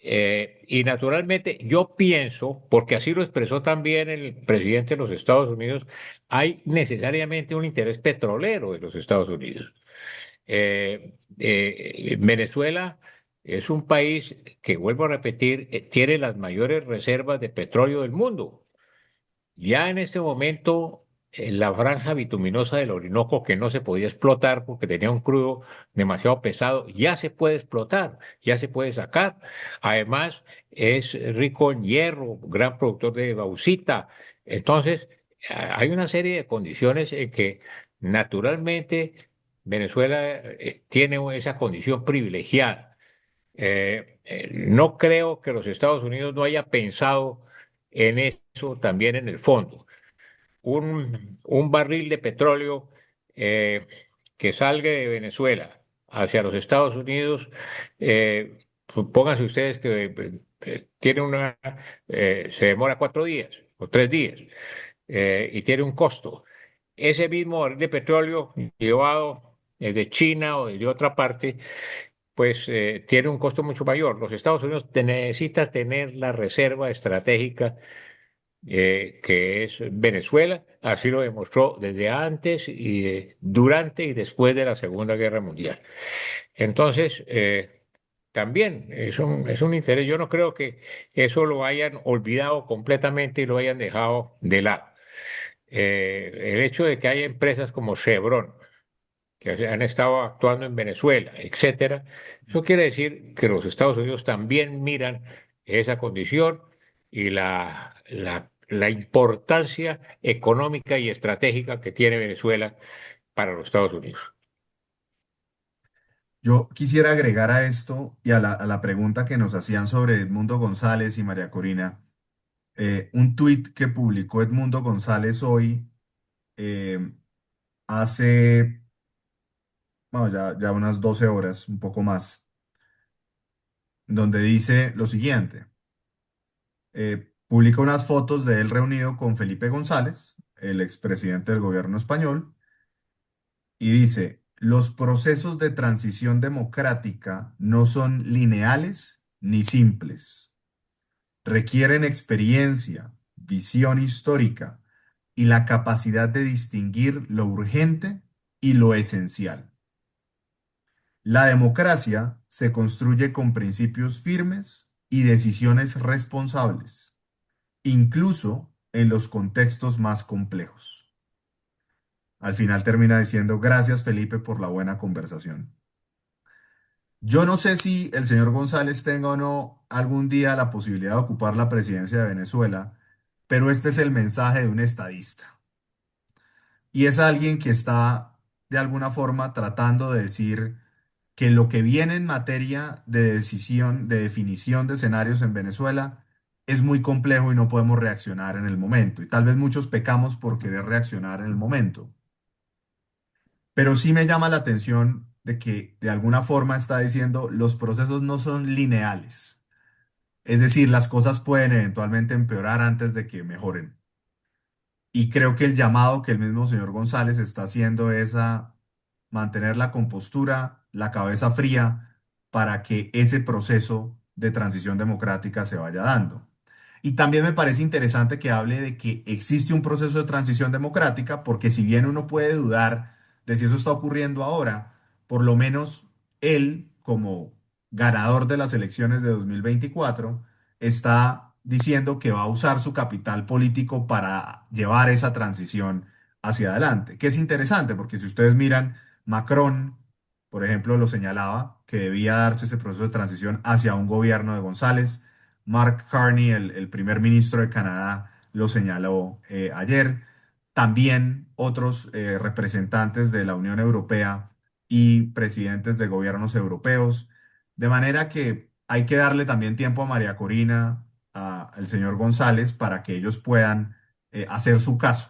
Y naturalmente yo pienso, porque así lo expresó también el presidente de los Estados Unidos, hay necesariamente un interés petrolero de los Estados Unidos. Venezuela es un país que, vuelvo a repetir, tiene las mayores reservas de petróleo del mundo. Ya en este momento, la franja bituminosa del Orinoco, que no se podía explotar porque tenía un crudo demasiado pesado, ya se puede explotar, ya se puede sacar. Además, es rico en hierro, gran productor de bauxita. Entonces, hay una serie de condiciones en que naturalmente Venezuela tiene esa condición privilegiada. No creo que los Estados Unidos no haya pensado en eso también en el fondo. Un barril de petróleo eh, que salga de Venezuela hacia los Estados Unidos, supónganse ustedes que tiene se demora 4 días o 3 días y tiene un costo. Ese mismo barril de petróleo llevado desde China o desde otra parte pues tiene un costo mucho mayor. Los Estados Unidos necesita tener la reserva estratégica que es Venezuela, así lo demostró desde antes y durante y después de la Segunda Guerra Mundial. Entonces, también es un interés. Yo no creo que eso lo hayan olvidado completamente y lo hayan dejado de lado. El hecho de que haya empresas como Chevron, que han estado actuando en Venezuela, etcétera. Eso quiere decir que los Estados Unidos también miran esa condición y la importancia económica y estratégica que tiene Venezuela para los Estados Unidos. Yo quisiera agregar a esto y a la pregunta que nos hacían sobre Edmundo González y María Corina, un tuit que publicó Edmundo González hoy, eh, hace, bueno, ya unas 12 horas, un poco más, donde dice lo siguiente. Publica unas fotos de él reunido con Felipe González, el expresidente del gobierno español, y dice, los procesos de transición democrática no son lineales ni simples. Requieren experiencia, visión histórica y la capacidad de distinguir lo urgente y lo esencial. La democracia se construye con principios firmes y decisiones responsables, incluso en los contextos más complejos. Al final termina diciendo, gracias Felipe por la buena conversación. Yo no sé si el señor González tenga o no algún día la posibilidad de ocupar la presidencia de Venezuela, pero este es el mensaje de un estadista. Y es alguien que está de alguna forma tratando de decir que lo que viene en materia de decisión, de definición de escenarios en Venezuela, es muy complejo y no podemos reaccionar en el momento. Y tal vez muchos pecamos por querer reaccionar en el momento. Pero sí me llama la atención de que de alguna forma está diciendo los procesos no son lineales. Es decir, las cosas pueden eventualmente empeorar antes de que mejoren. Y creo que el llamado que el mismo señor González está haciendo es a mantener la compostura, la cabeza fría, para que ese proceso de transición democrática se vaya dando. Y también me parece interesante que hable de que existe un proceso de transición democrática, porque si bien uno puede dudar de si eso está ocurriendo ahora, por lo menos él, como ganador de las elecciones de 2024, está diciendo que va a usar su capital político para llevar esa transición hacia adelante, que es interesante porque si ustedes miran, Macron, por ejemplo, lo señalaba que debía darse ese proceso de transición hacia un gobierno de González. Mark Carney, el primer ministro de Canadá, lo señaló ayer. También otros representantes de la Unión Europea y presidentes de gobiernos europeos De manera que hay que darle también tiempo a María Corina, al señor González, para que ellos puedan hacer su caso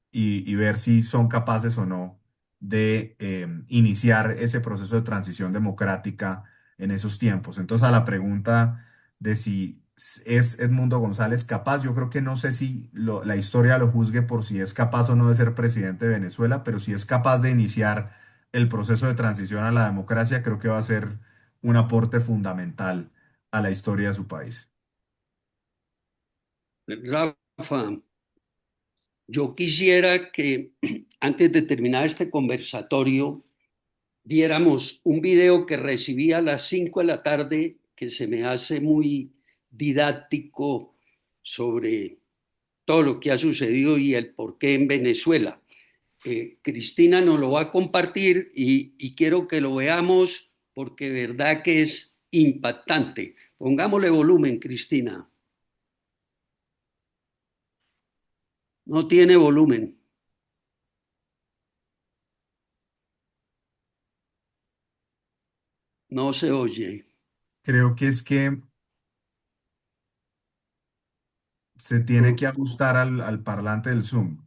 y ver si son capaces o no de iniciar ese proceso de transición democrática en esos tiempos. Entonces, a la pregunta de si es Edmundo González capaz, yo creo que no sé si la historia lo juzgue por si es capaz o no de ser presidente de Venezuela, pero si es capaz de iniciar el proceso de transición a la democracia, creo que va a ser un aporte fundamental a la historia de su país. Rafa, yo quisiera que antes de terminar este conversatorio viéramos un video que recibí a las 5 de la tarde que se me hace muy didáctico sobre todo lo que ha sucedido y el porqué en Venezuela. Cristina nos lo va a compartir y quiero que lo veamos porque de verdad que es impactante. Pongámosle volumen, Cristina. No tiene volumen. No se oye. Creo que es que se tiene que ajustar al parlante del Zoom.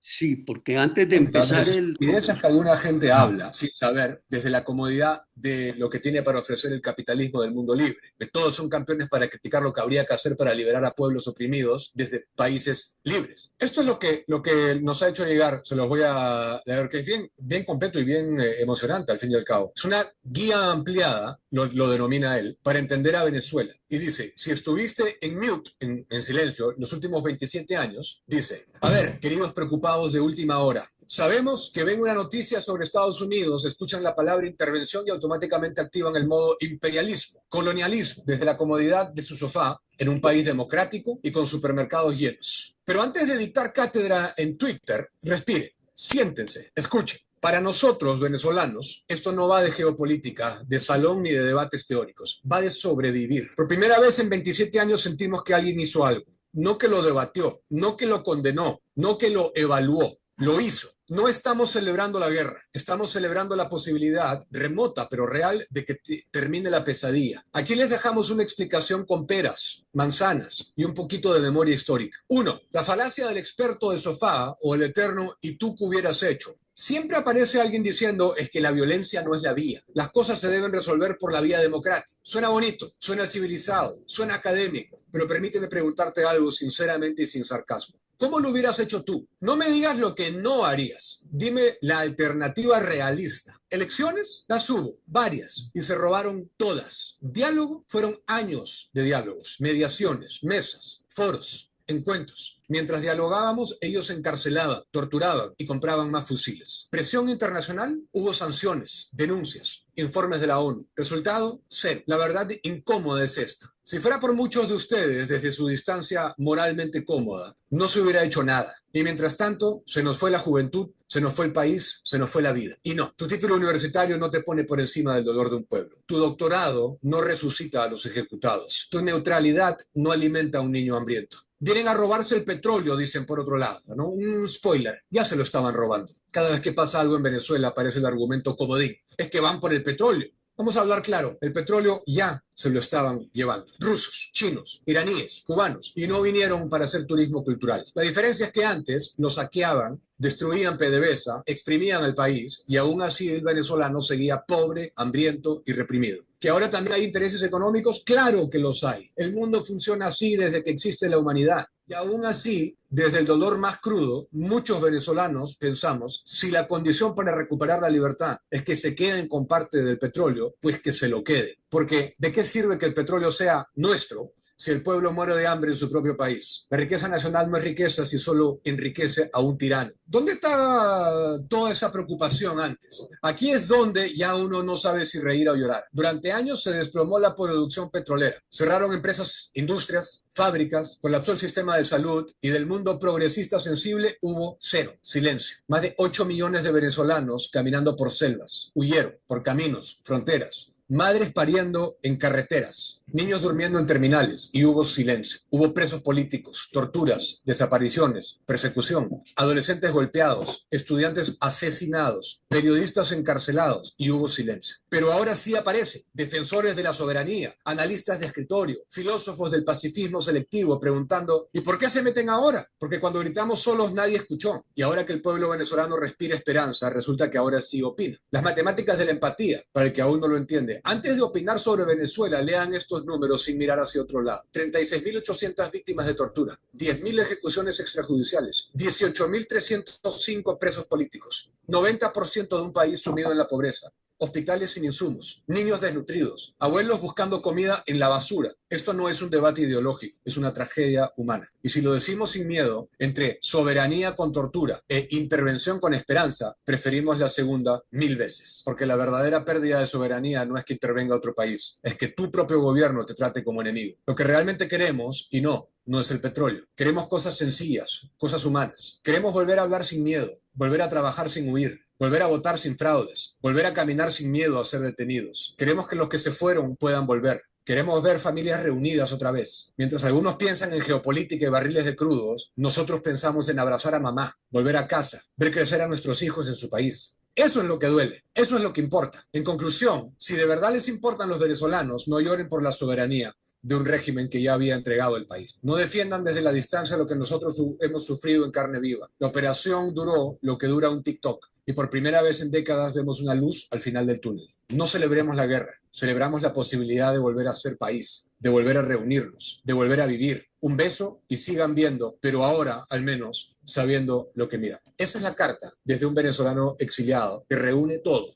Sí, porque antes de La empezar el... estupidez es que alguna gente Ah, habla sin saber desde la comodidad de lo que tiene para ofrecer el capitalismo del mundo libre. Que todos son campeones para criticar lo que habría que hacer para liberar a pueblos oprimidos desde países libres. Esto es lo que nos ha hecho llegar, se los voy a leer, que es bien, bien completo y bien emocionante al fin y al cabo. Es una guía ampliada, lo denomina él, para entender a Venezuela. Y dice, si estuviste en mute, en silencio, los últimos 27 años, dice, a ver, queridos preocupados de última hora, sabemos que ven una noticia sobre Estados Unidos, escuchan la palabra intervención y automáticamente activan el modo imperialismo, colonialismo, desde la comodidad de su sofá, en un país democrático y con supermercados llenos. Pero antes de dictar cátedra en Twitter, respire, siéntense, escuchen. Para nosotros, venezolanos, esto no va de geopolítica, de salón ni de debates teóricos, va de sobrevivir. Por primera vez en 27 años sentimos que alguien hizo algo, no que lo debatió, no que lo condenó, no que lo evaluó, lo hizo. No estamos celebrando la guerra, estamos celebrando la posibilidad remota pero real de que termine la pesadilla. Aquí les dejamos una explicación con peras, manzanas y un poquito de memoria histórica. 1. La falacia del experto de sofá o el eterno ¿y tú qué hubieras hecho? Siempre aparece alguien diciendo es que la violencia no es la vía. Las cosas se deben resolver por la vía democrática. Suena bonito, suena civilizado, suena académico, pero permíteme preguntarte algo sinceramente y sin sarcasmo. ¿Cómo lo hubieras hecho tú? No me digas lo que no harías. Dime la alternativa realista. Elecciones, las hubo, varias, y se robaron todas. Diálogo, fueron años de diálogos, mediaciones, mesas, foros, encuentros. Mientras dialogábamos, ellos se encarcelaban, torturaban y compraban más fusiles. Presión internacional, hubo sanciones, denuncias, informes de la ONU. Resultado, cero. La verdad incómoda es esta. Si fuera por muchos de ustedes, desde su distancia moralmente cómoda, no se hubiera hecho nada. Y mientras tanto, se nos fue la juventud, se nos fue el país, se nos fue la vida. Y no, tu título universitario no te pone por encima del dolor de un pueblo. Tu doctorado no resucita a los ejecutados. Tu neutralidad no alimenta a un niño hambriento. Vienen a robarse el petróleo, dicen por otro lado, ¿no? Un spoiler, ya se lo estaban robando. Cada vez que pasa algo en Venezuela aparece el argumento comodín. Es que van por el petróleo. Vamos a hablar claro, el petróleo ya se lo estaban llevando. Rusos, chinos, iraníes, cubanos, y no vinieron para hacer turismo cultural. La diferencia es que antes lo saqueaban, destruían PDVSA, exprimían el país, y aún así el venezolano seguía pobre, hambriento y reprimido. ¿Que ahora también hay intereses económicos? Claro que los hay. El mundo funciona así desde que existe la humanidad. Y aún así, desde el dolor más crudo, muchos venezolanos pensamos, si la condición para recuperar la libertad es que se queden con parte del petróleo, pues que se lo queden. Porque ¿de qué sirve que el petróleo sea nuestro si el pueblo muere de hambre en su propio país? La riqueza nacional no es riqueza si solo enriquece a un tirano. ¿Dónde está toda esa preocupación antes? Aquí es donde ya uno no sabe si reír o llorar. Durante años se desplomó la producción petrolera. Cerraron empresas, industrias, fábricas, colapsó el sistema de salud y del mundo progresista sensible hubo cero, silencio. Más de 8 millones de venezolanos caminando por selvas, huyeron por caminos, fronteras. Madres pariendo en carreteras, Niños durmiendo en terminales y hubo silencio. Hubo presos políticos, torturas, desapariciones, persecución, adolescentes golpeados, estudiantes asesinados, periodistas encarcelados y hubo silencio. Pero ahora sí aparece defensores de la soberanía, analistas de escritorio, filósofos del pacifismo selectivo preguntando ¿y por qué se meten ahora? Porque cuando gritamos solos nadie escuchó y ahora que el pueblo venezolano respira esperanza, resulta que ahora sí opina. Las matemáticas de la empatía, para el que aún no lo entiende. Antes de opinar sobre Venezuela, lean estos números sin mirar hacia otro lado. 36.800 víctimas de tortura, 10.000 ejecuciones extrajudiciales, 18.305 presos políticos, 90% de un país sumido en la pobreza, hospitales sin insumos, niños desnutridos, abuelos buscando comida en la basura. Esto no es un debate ideológico, es una tragedia humana. Y si lo decimos sin miedo, entre soberanía con tortura e intervención con esperanza, preferimos la segunda 1000 veces. Porque la verdadera pérdida de soberanía no es que intervenga otro país, es que tu propio gobierno te trate como enemigo. Lo que realmente queremos, y no es el petróleo. Queremos cosas sencillas, cosas humanas. Queremos volver a hablar sin miedo, volver a trabajar sin huir, volver a votar sin fraudes, volver a caminar sin miedo a ser detenidos. Queremos que los que se fueron puedan volver. Queremos ver familias reunidas otra vez. Mientras algunos piensan en geopolítica y barriles de crudos, nosotros pensamos en abrazar a mamá, volver a casa, ver crecer a nuestros hijos en su país. Eso es lo que duele, eso es lo que importa. En conclusión, si de verdad les importan los venezolanos, no lloren por la soberanía de un régimen que ya había entregado el país. No defiendan desde la distancia lo que nosotros hemos sufrido en carne viva. La operación duró lo que dura un TikTok y por primera vez en décadas vemos una luz al final del túnel. No celebremos la guerra, celebramos la posibilidad de volver a ser país, de volver a reunirnos, de volver a vivir. Un beso y sigan viendo, pero ahora al menos sabiendo lo que miran. Esa es la carta desde un venezolano exiliado que reúne todo,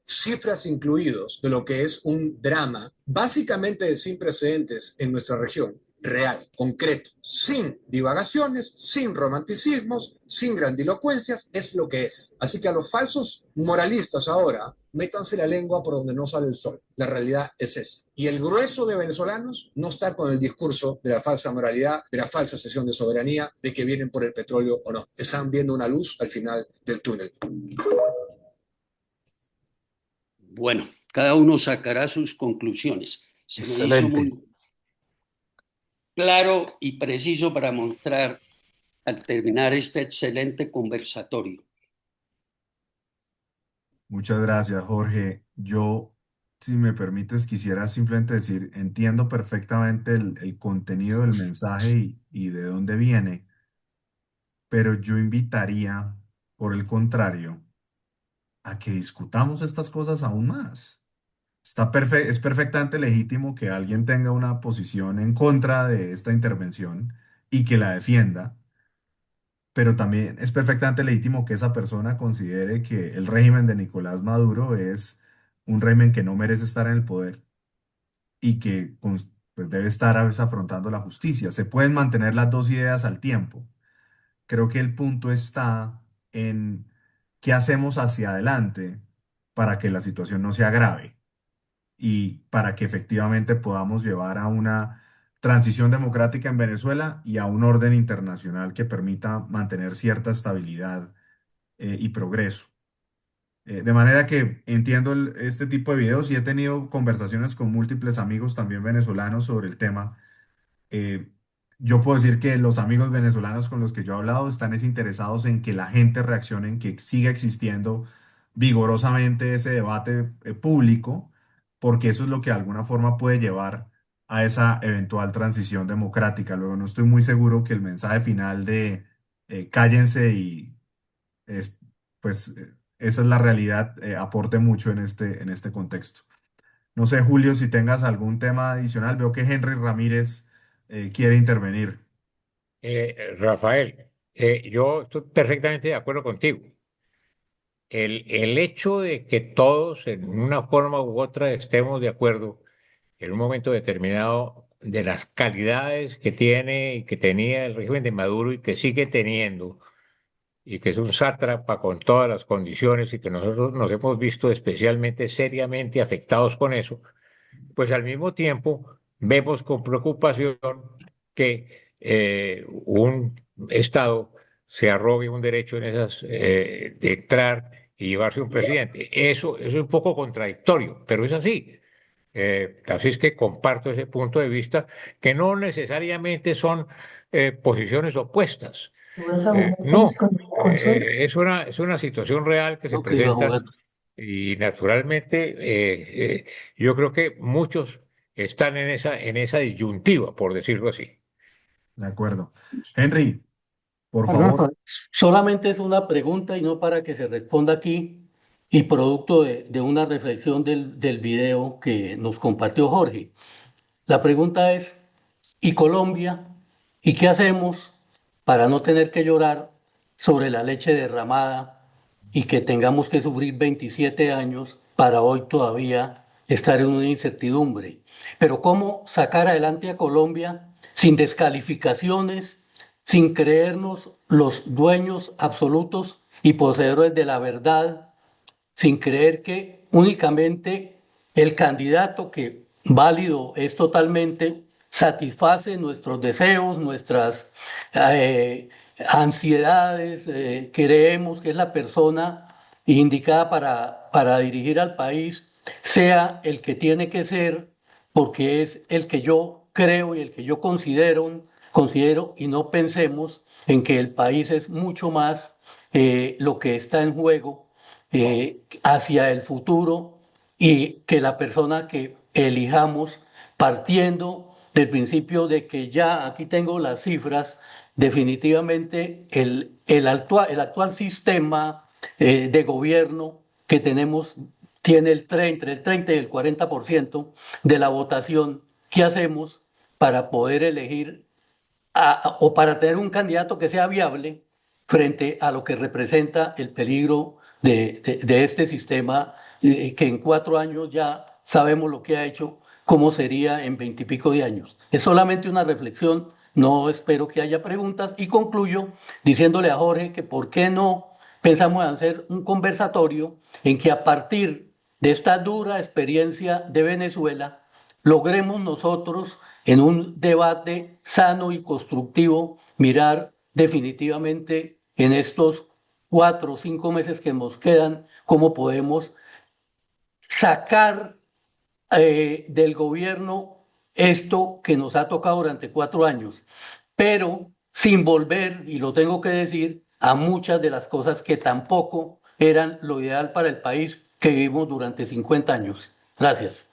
cifras incluidos de lo que es un drama básicamente sin precedentes en nuestra región, real, concreto, sin divagaciones, sin romanticismos, sin grandilocuencias, es lo que es. Así que a los falsos moralistas ahora, métanse la lengua por donde no sale el sol. La realidad es esa. Y el grueso de venezolanos no está con el discurso de la falsa moralidad, de la falsa cesión de soberanía, de que vienen por el petróleo o no. Están viendo una luz al final del túnel. Bueno, cada uno sacará sus conclusiones. Se me hizo Excelente. muy claro y preciso para mostrar al terminar este excelente conversatorio. Muchas gracias, Jorge. Yo, si me permites, quisiera simplemente decir, entiendo perfectamente el contenido del mensaje y de dónde viene, pero yo invitaría, por el contrario, a que discutamos estas cosas aún más. Es perfectamente legítimo que alguien tenga una posición en contra de esta intervención y que la defienda, pero también es perfectamente legítimo que esa persona considere que el régimen de Nicolás Maduro es un régimen que no merece estar en el poder y que pues, debe estar a veces afrontando la justicia. Se pueden mantener las dos ideas al tiempo. Creo que el punto está en qué hacemos hacia adelante para que la situación no se agrave y para que efectivamente podamos llevar a una transición democrática en Venezuela y a un orden internacional que permita mantener cierta estabilidad y progreso. De manera que entiendo este tipo de videos y he tenido conversaciones con múltiples amigos también venezolanos sobre el tema. eh, yo puedo decir que los amigos venezolanos con los que yo he hablado están interesados en que la gente reaccione, en que siga existiendo vigorosamente ese debate público, porque eso es lo que de alguna forma puede llevar a esa eventual transición democrática. Luego, no estoy muy seguro que el mensaje final de cállense y es, pues esa es la realidad, aporte mucho en este contexto. No sé, Julio, si tengas algún tema adicional. Veo que Henry Ramírez quiere intervenir. Rafael, yo estoy perfectamente de acuerdo contigo. El hecho de que todos, en una forma u otra, estemos de acuerdo en un momento determinado de las calidades que tiene y que tenía el régimen de Maduro y que sigue teniendo, y que es un sátrapa con todas las condiciones y que nosotros nos hemos visto especialmente seriamente afectados con eso, pues al mismo tiempo vemos con preocupación que un Estado se arrogue un derecho en esas, de entrar y llevarse un presidente. Eso es un poco contradictorio, pero es así. Así es que comparto ese punto de vista, que no necesariamente son posiciones opuestas. ¿Tú vas a jugar tenis No, con consola? es una situación real que se No, que iba a presenta jugar. y naturalmente yo creo que muchos están en esa disyuntiva, por decirlo así. De acuerdo. Henry, por Rafa, favor. solamente es una pregunta y no para que se responda aquí y producto de una reflexión del video que nos compartió Jorge. La pregunta es, ¿y Colombia? ¿Y qué hacemos para no tener que llorar sobre la leche derramada y que tengamos que sufrir 27 años para hoy todavía estar en una incertidumbre? Pero ¿cómo sacar adelante a Colombia sin descalificaciones, sin creernos los dueños absolutos y poseedores de la verdad, sin creer que únicamente el candidato que válido es totalmente satisface nuestros deseos, nuestras eh, ansiedades, creemos que es la persona indicada para dirigir al país, sea el que tiene que ser, porque es el que yo creo y el que yo considero y no pensemos en que el país es mucho más lo que está en juego hacia el futuro y que la persona que elijamos, partiendo del principio de que ya aquí tengo las cifras, definitivamente el actual sistema de gobierno que tenemos tiene entre el 30 y el 40% de la votación. ¿Qué hacemos para poder elegir o para tener un candidato que sea viable frente a lo que representa el peligro de este sistema que en 4 años ya sabemos lo que ha hecho, cómo sería en 20 y pico de años? Es solamente una reflexión, no espero que haya preguntas y concluyo diciéndole a Jorge que por qué no pensamos en hacer un conversatorio en que a partir de esta dura experiencia de Venezuela logremos nosotros en un debate sano y constructivo mirar definitivamente en estos 4 o 5 meses que nos quedan cómo podemos sacar del gobierno esto que nos ha tocado durante 4 años, pero sin volver, y lo tengo que decir, a muchas de las cosas que tampoco eran lo ideal para el país que vivimos durante 50 años. Gracias.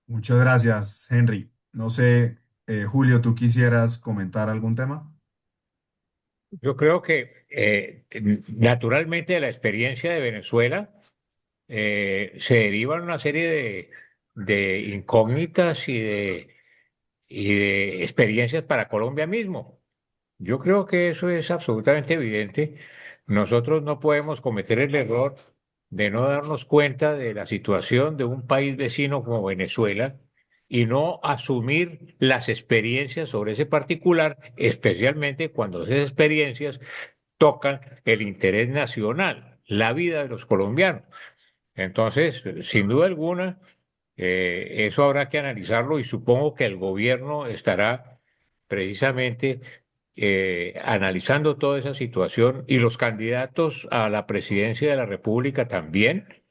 Muchas gracias, Henry. No sé, Julio, ¿tú quisieras comentar algún tema? Yo creo que naturalmente de la experiencia de Venezuela se derivan una serie de incógnitas y de experiencias para Colombia mismo. Yo creo que eso es absolutamente evidente. Nosotros no podemos cometer el error de no darnos cuenta de la situación de un país vecino como Venezuela y no asumir las experiencias sobre ese particular, especialmente cuando esas experiencias tocan el interés nacional, la vida de los colombianos. Entonces, sin duda alguna, eso habrá que analizarlo y supongo que el gobierno estará precisamente analizando toda esa situación y los candidatos a la presidencia de la República también,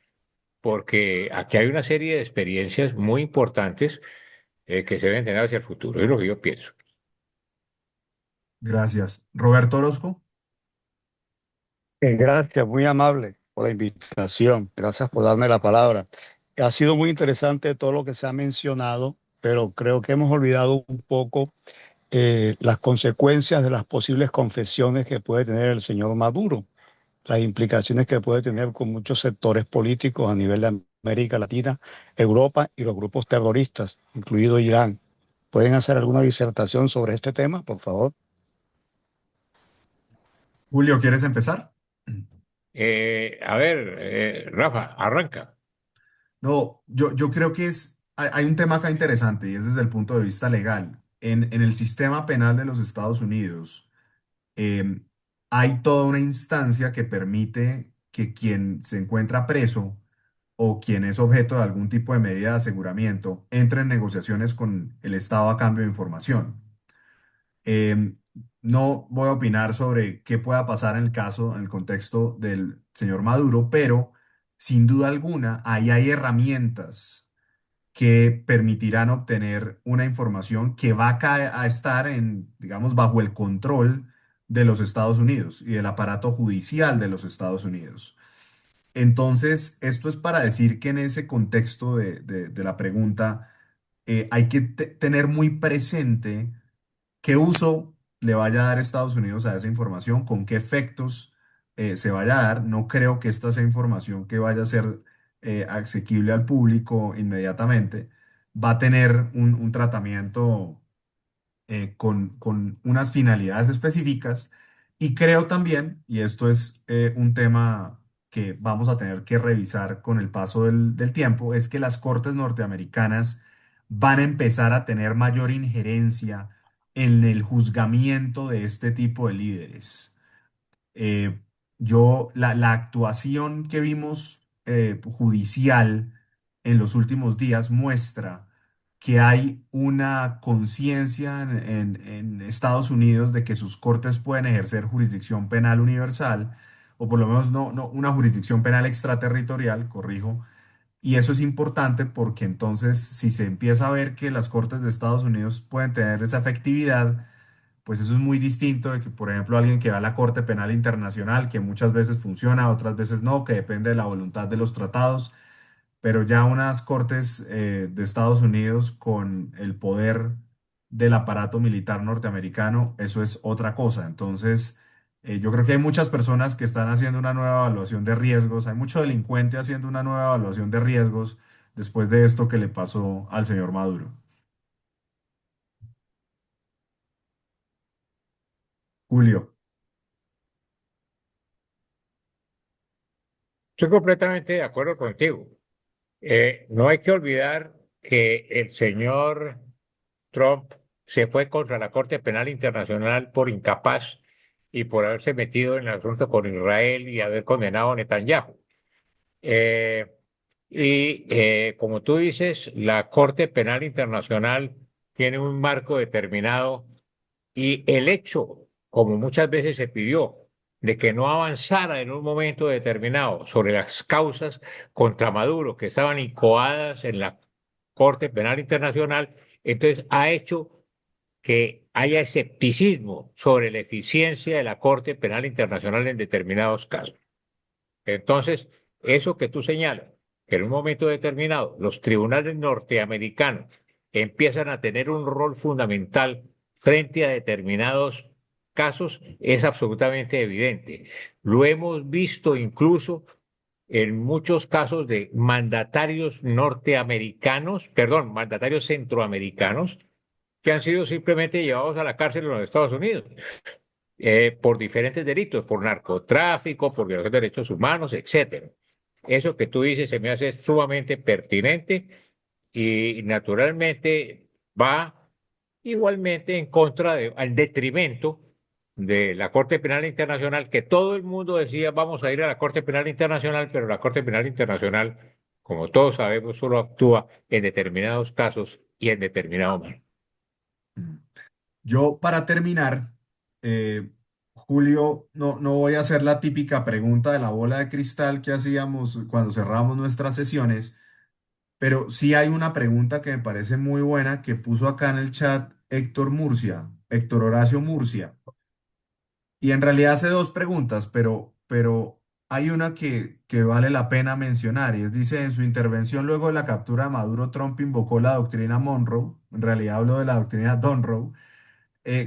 porque aquí hay una serie de experiencias muy importantes que se deben tener hacia el futuro, es lo que yo pienso. Gracias. Roberto Orozco. Gracias, muy amable por la invitación. Gracias por darme la palabra. Ha sido muy interesante todo lo que se ha mencionado, pero creo que hemos olvidado un poco las consecuencias de las posibles confesiones que puede tener el señor Maduro, las implicaciones que puede tener con muchos sectores políticos a nivel de América Latina, Europa y los grupos terroristas, incluido Irán. ¿Pueden hacer alguna disertación sobre este tema, por favor? Julio, ¿quieres empezar? A ver, Rafa, arranca. No, yo creo que hay un tema acá interesante y es desde el punto de vista legal. En el sistema penal de los Estados Unidos, em, hay toda una instancia que permite que quien se encuentra preso o quien es objeto de algún tipo de medida de aseguramiento entre en negociaciones con el Estado a cambio de información. Em, no voy a opinar sobre qué pueda pasar en el caso, en el contexto del señor Maduro, pero sin duda alguna, ahí hay herramientas que permitirán obtener una información que va a estar en, digamos, bajo el control de los Estados Unidos y del aparato judicial de los Estados Unidos. Entonces, esto es para decir que en ese contexto de la pregunta, hay que tener muy presente qué uso le vaya a dar Estados Unidos a esa información, con qué efectos se vaya a dar. No creo que esta sea información que vaya a ser asequible al público inmediatamente. Va a tener un tratamiento con unas finalidades específicas. Y creo también, y esto es un tema que vamos a tener que revisar con el paso del tiempo, es que las cortes norteamericanas van a empezar a tener mayor injerencia en el juzgamiento de este tipo de líderes. Eh, la actuación que vimos judicial en los últimos días muestra que hay una conciencia en Estados Unidos de que sus cortes pueden ejercer jurisdicción penal universal, o por lo menos no una jurisdicción penal extraterritorial, corrijo. Y eso es importante porque entonces si se empieza a ver que las cortes de Estados Unidos pueden tener esa efectividad, pues eso es muy distinto de que, por ejemplo, alguien que va a la Corte Penal Internacional, que muchas veces funciona, otras veces no, que depende de la voluntad de los tratados, pero ya unas cortes de Estados Unidos con el poder del aparato militar norteamericano, eso es otra cosa. Entonces, yo creo que hay muchas personas que están haciendo una nueva evaluación de riesgos, hay mucho delincuente haciendo una nueva evaluación de riesgos después de esto que le pasó al señor Maduro. Julio. Estoy completamente de acuerdo contigo. No hay que olvidar que el señor Trump se fue contra la Corte Penal Internacional por incapaz y por haberse metido en el asunto con Israel y haber condenado a Netanyahu. Eh, Como tú dices, la Corte Penal Internacional tiene un marco determinado y el hecho, como muchas veces se pidió, de que no avanzara en un momento determinado sobre las causas contra Maduro que estaban incoadas en la Corte Penal Internacional, entonces ha hecho que haya escepticismo sobre la eficiencia de la Corte Penal Internacional en determinados casos. Entonces, eso que tú señalas, que en un momento determinado los tribunales norteamericanos empiezan a tener un rol fundamental frente a determinados casos, es absolutamente evidente. Lo hemos visto incluso en muchos casos de mandatarios norteamericanos, perdón, mandatarios centroamericanos, que han sido simplemente llevados a la cárcel en los Estados Unidos por diferentes delitos, por narcotráfico, por violación de derechos humanos, etcétera. Eso que tú dices se me hace sumamente pertinente y naturalmente va igualmente en contra al detrimento de la Corte Penal Internacional, que todo el mundo decía vamos a ir a la Corte Penal Internacional, pero la Corte Penal Internacional, como todos sabemos, solo actúa en determinados casos y en determinado marco. Yo, para terminar, Julio, no voy a hacer la típica pregunta de la bola de cristal que hacíamos cuando cerramos nuestras sesiones, pero sí hay una pregunta que me parece muy buena que puso acá en el chat Héctor Murcia, Héctor Horacio Murcia. Y en realidad hace dos preguntas, pero hay una que vale la pena mencionar, y es, dice, en su intervención luego de la captura de Maduro, Trump invocó la doctrina Monroe, en realidad habló de la doctrina Donroe,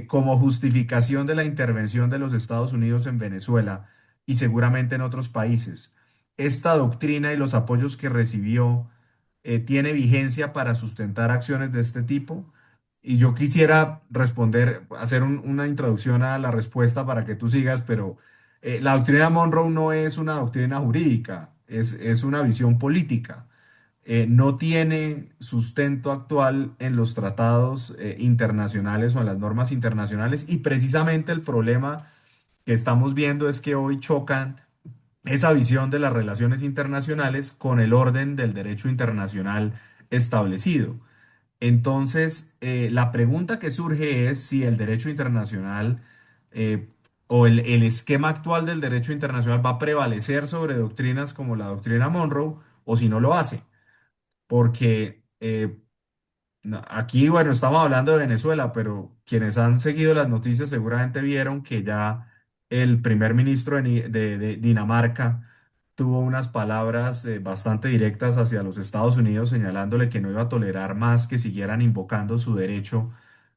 como justificación de la intervención de los Estados Unidos en Venezuela y seguramente en otros países. Esta doctrina y los apoyos que recibió tiene vigencia para sustentar acciones de este tipo. Y yo quisiera responder, hacer una introducción a la respuesta para que tú sigas, pero la doctrina Monroe no es una doctrina jurídica, es una visión política. No tiene sustento actual en los tratados internacionales o en las normas internacionales, y precisamente el problema que estamos viendo es que hoy chocan esa visión de las relaciones internacionales con el orden del derecho internacional establecido. Entonces, la pregunta que surge es si el derecho internacional o el esquema actual del derecho internacional va a prevalecer sobre doctrinas como la doctrina Monroe o si no lo hace. Porque aquí, bueno, estamos hablando de Venezuela, pero quienes han seguido las noticias seguramente vieron que ya el primer ministro de Dinamarca tuvo unas palabras bastante directas hacia los Estados Unidos, señalándole que no iba a tolerar más que siguieran invocando su derecho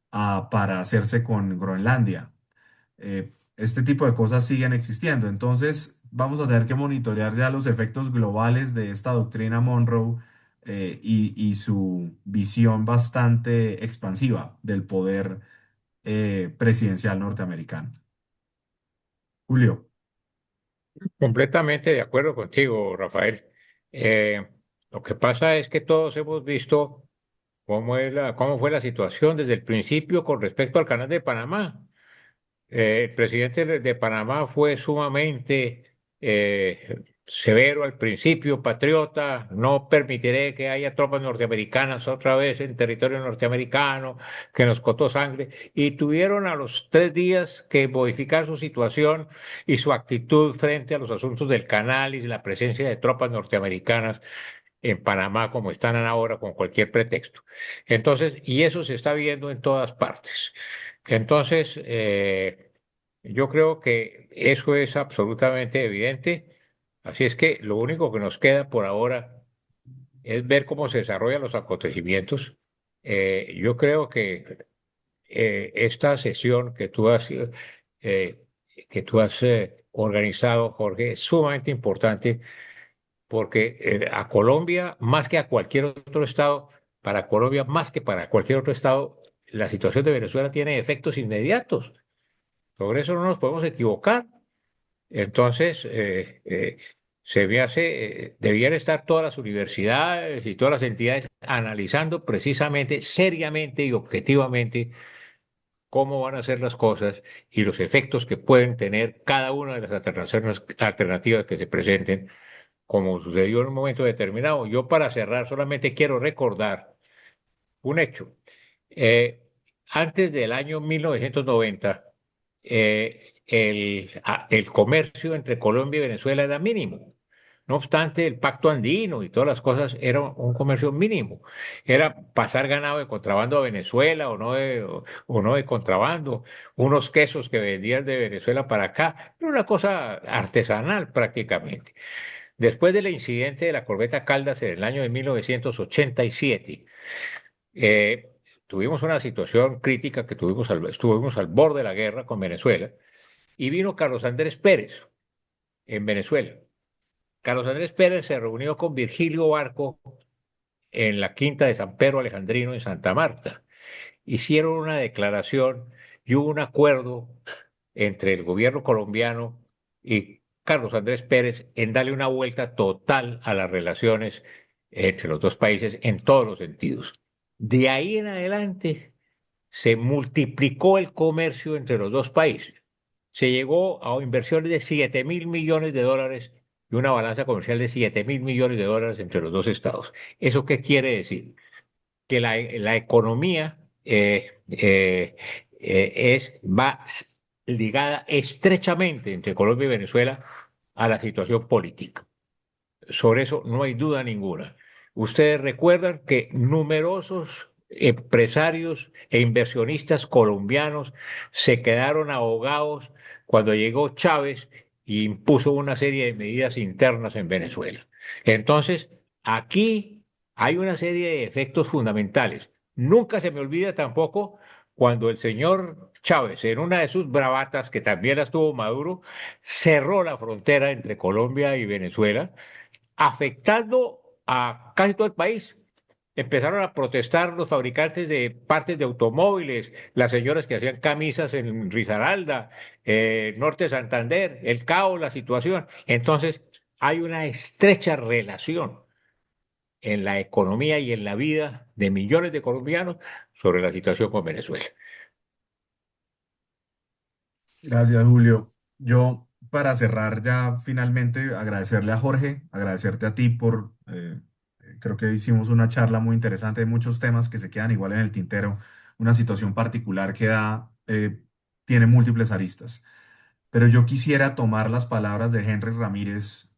para hacerse con Groenlandia. Este tipo de cosas siguen existiendo. Entonces, vamos a tener que monitorear ya los efectos globales de esta doctrina Monroe y su visión bastante expansiva del poder presidencial norteamericano. Julio. Completamente de acuerdo contigo, Rafael. Eh, lo que pasa es que todos hemos visto cómo fue la situación desde el principio con respecto al canal de Panamá. El presidente de Panamá fue sumamente severo al principio, patriota, no permitiré que haya tropas norteamericanas otra vez en territorio norteamericano, que nos costó sangre, y tuvieron a los 3 días que modificar su situación y su actitud frente a los asuntos del canal y la presencia de tropas norteamericanas en Panamá como están ahora con cualquier pretexto. Entonces, y eso se está viendo en todas partes. Entonces, yo creo que eso es absolutamente evidente. Así es que lo único que nos queda por ahora es ver cómo se desarrollan los acontecimientos. Yo creo que esta sesión eh, que tú has organizado, Jorge, es sumamente importante porque a Colombia, más que a cualquier otro estado, para Colombia, más que para cualquier otro estado, la situación de Venezuela tiene efectos inmediatos. Sobre eso no nos podemos equivocar. Entonces, se me hace, debían estar todas las universidades y todas las entidades analizando precisamente, seriamente y objetivamente cómo van a ser las cosas y los efectos que pueden tener cada una de las alternativas que se presenten como sucedió en un momento determinado. Yo para cerrar solamente quiero recordar un hecho. Eh, Antes del año 1990, el comercio entre Colombia y Venezuela era mínimo. No obstante, el pacto andino y todas las cosas era un comercio mínimo. Era pasar ganado de contrabando a Venezuela o no de contrabando, unos quesos que vendían de Venezuela para acá, era una cosa artesanal prácticamente. Después del incidente de la corbeta Caldas en el año de 1987, eh, tuvimos una situación crítica que estuvimos al borde de la guerra con Venezuela y vino Carlos Andrés Pérez en Venezuela. Carlos Andrés Pérez se reunió con Virgilio Barco en la quinta de San Pedro Alejandrino en Santa Marta. Hicieron una declaración y hubo un acuerdo entre el gobierno colombiano y Carlos Andrés Pérez en darle una vuelta total a las relaciones entre los dos países en todos los sentidos. De ahí en adelante se multiplicó el comercio entre los dos países. Se llegó a inversiones de 7.000 millones de dólares y una balanza comercial de 7.000 millones de dólares entre los dos estados. ¿Eso qué quiere decir? Que la economía va ligada estrechamente entre Colombia y Venezuela a la situación política. Sobre eso no hay duda ninguna. Ustedes recuerdan que numerosos empresarios e inversionistas colombianos se quedaron ahogados cuando llegó Chávez y impuso una serie de medidas internas en Venezuela. Entonces, aquí hay una serie de efectos fundamentales. Nunca se me olvida tampoco cuando el señor Chávez, en una de sus bravatas, que también las tuvo Maduro, cerró la frontera entre Colombia y Venezuela afectando a casi todo el país. Empezaron a protestar los fabricantes de partes de automóviles, las señoras que hacían camisas en Risaralda, Norte de Santander, el caos, la situación. Entonces, hay una estrecha relación en la economía y en la vida de millones de colombianos sobre la situación con Venezuela. Gracias, Julio. Yo, para cerrar ya finalmente, agradecerle a Jorge, agradecerte a ti creo que hicimos una charla muy interesante de muchos temas que se quedan igual en el tintero, una situación particular tiene múltiples aristas. Pero yo quisiera tomar las palabras de Henry Ramírez,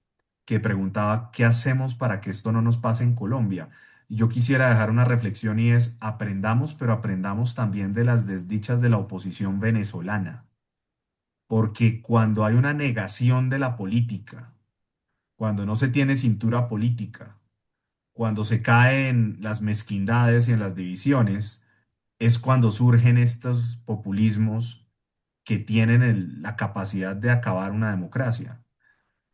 que preguntaba, ¿qué hacemos para que esto no nos pase en Colombia? Y yo quisiera dejar una reflexión y es, aprendamos, pero aprendamos también de las desdichas de la oposición venezolana, porque cuando hay una negación de la política, cuando no se tiene cintura política, cuando se cae en las mezquindades y en las divisiones, es cuando surgen estos populismos que tienen la capacidad de acabar una democracia.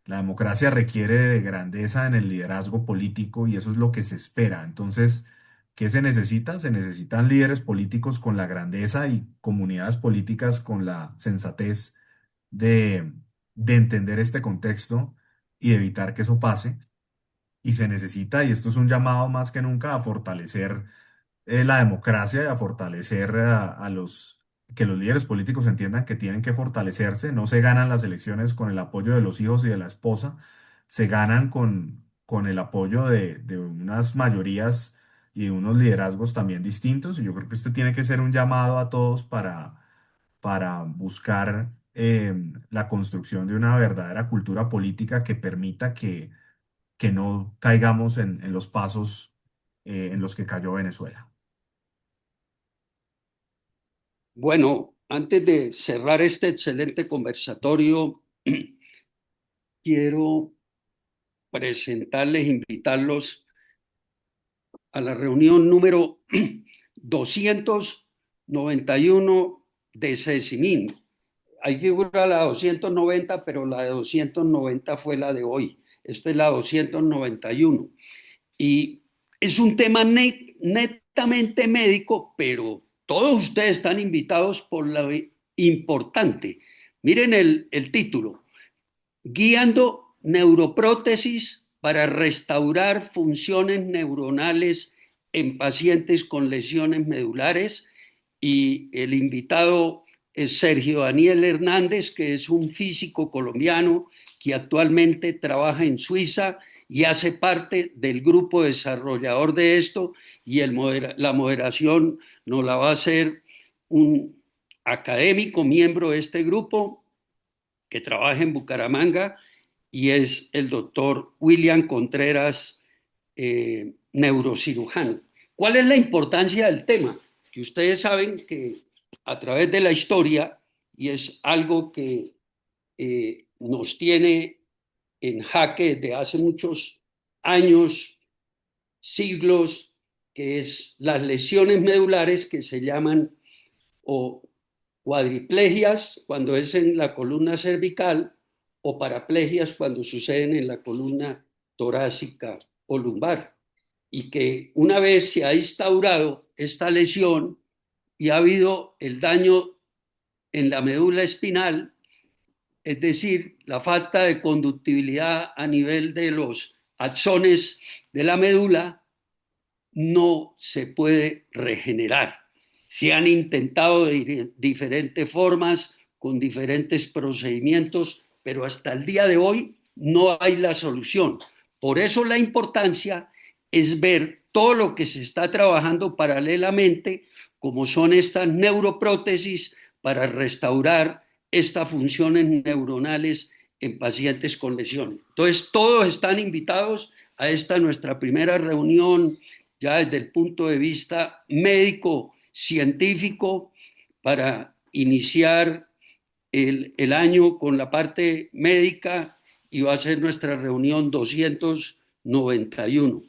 La democracia requiere de grandeza en el liderazgo político y eso es lo que se espera. Entonces, ¿qué se necesita? Se necesitan líderes políticos con la grandeza y comunidades políticas con la sensatez de, de entender este contexto y evitar que eso pase. Y se necesita, y esto es un llamado más que nunca a fortalecer la democracia y a fortalecer que los líderes políticos entiendan que tienen que fortalecerse. No se ganan las elecciones con el apoyo de los hijos y de la esposa, se ganan con el apoyo de unas mayorías y de unos liderazgos también distintos. Y yo creo que este tiene que ser un llamado a todos para buscar la construcción de una verdadera cultura política que permita que no caigamos en los pasos en los que cayó Venezuela. Bueno, antes de cerrar este excelente conversatorio, quiero presentarles, invitarlos a la reunión número 291 de CECIMIN. Ahí figura la 290, pero la de 290 fue la de hoy. Esta es la 291. Y es un tema netamente médico, pero todos ustedes están invitados por lo importante. Miren el título: Guiando neuroprótesis para restaurar funciones neuronales en pacientes con lesiones medulares. Y el invitado es Sergio Daniel Hernández, que es un físico colombiano que actualmente trabaja en Suiza y hace parte del grupo desarrollador de esto, y la moderación nos la va a hacer un académico, miembro de este grupo, que trabaja en Bucaramanga, y es el doctor William Contreras, neurocirujano. ¿Cuál es la importancia del tema? Que ustedes saben que a través de la historia, y es algo que nos tiene en jaque desde hace muchos años, siglos, que es las lesiones medulares que se llaman o cuadriplegias cuando es en la columna cervical o paraplegias cuando suceden en la columna torácica o lumbar. Y que una vez se ha instaurado esta lesión y ha habido el daño en la médula espinal, es decir, la falta de conductibilidad a nivel de los axones de la médula, no se puede regenerar. Se han intentado de diferentes formas, con diferentes procedimientos, pero hasta el día de hoy no hay la solución. Por eso la importancia es ver todo lo que se está trabajando paralelamente, como son estas neuroprótesis para restaurar estas funciones neuronales en pacientes con lesiones. Entonces, todos están invitados a esta nuestra primera reunión ya desde el punto de vista médico, científico, para iniciar el año con la parte médica, y va a ser nuestra reunión 291.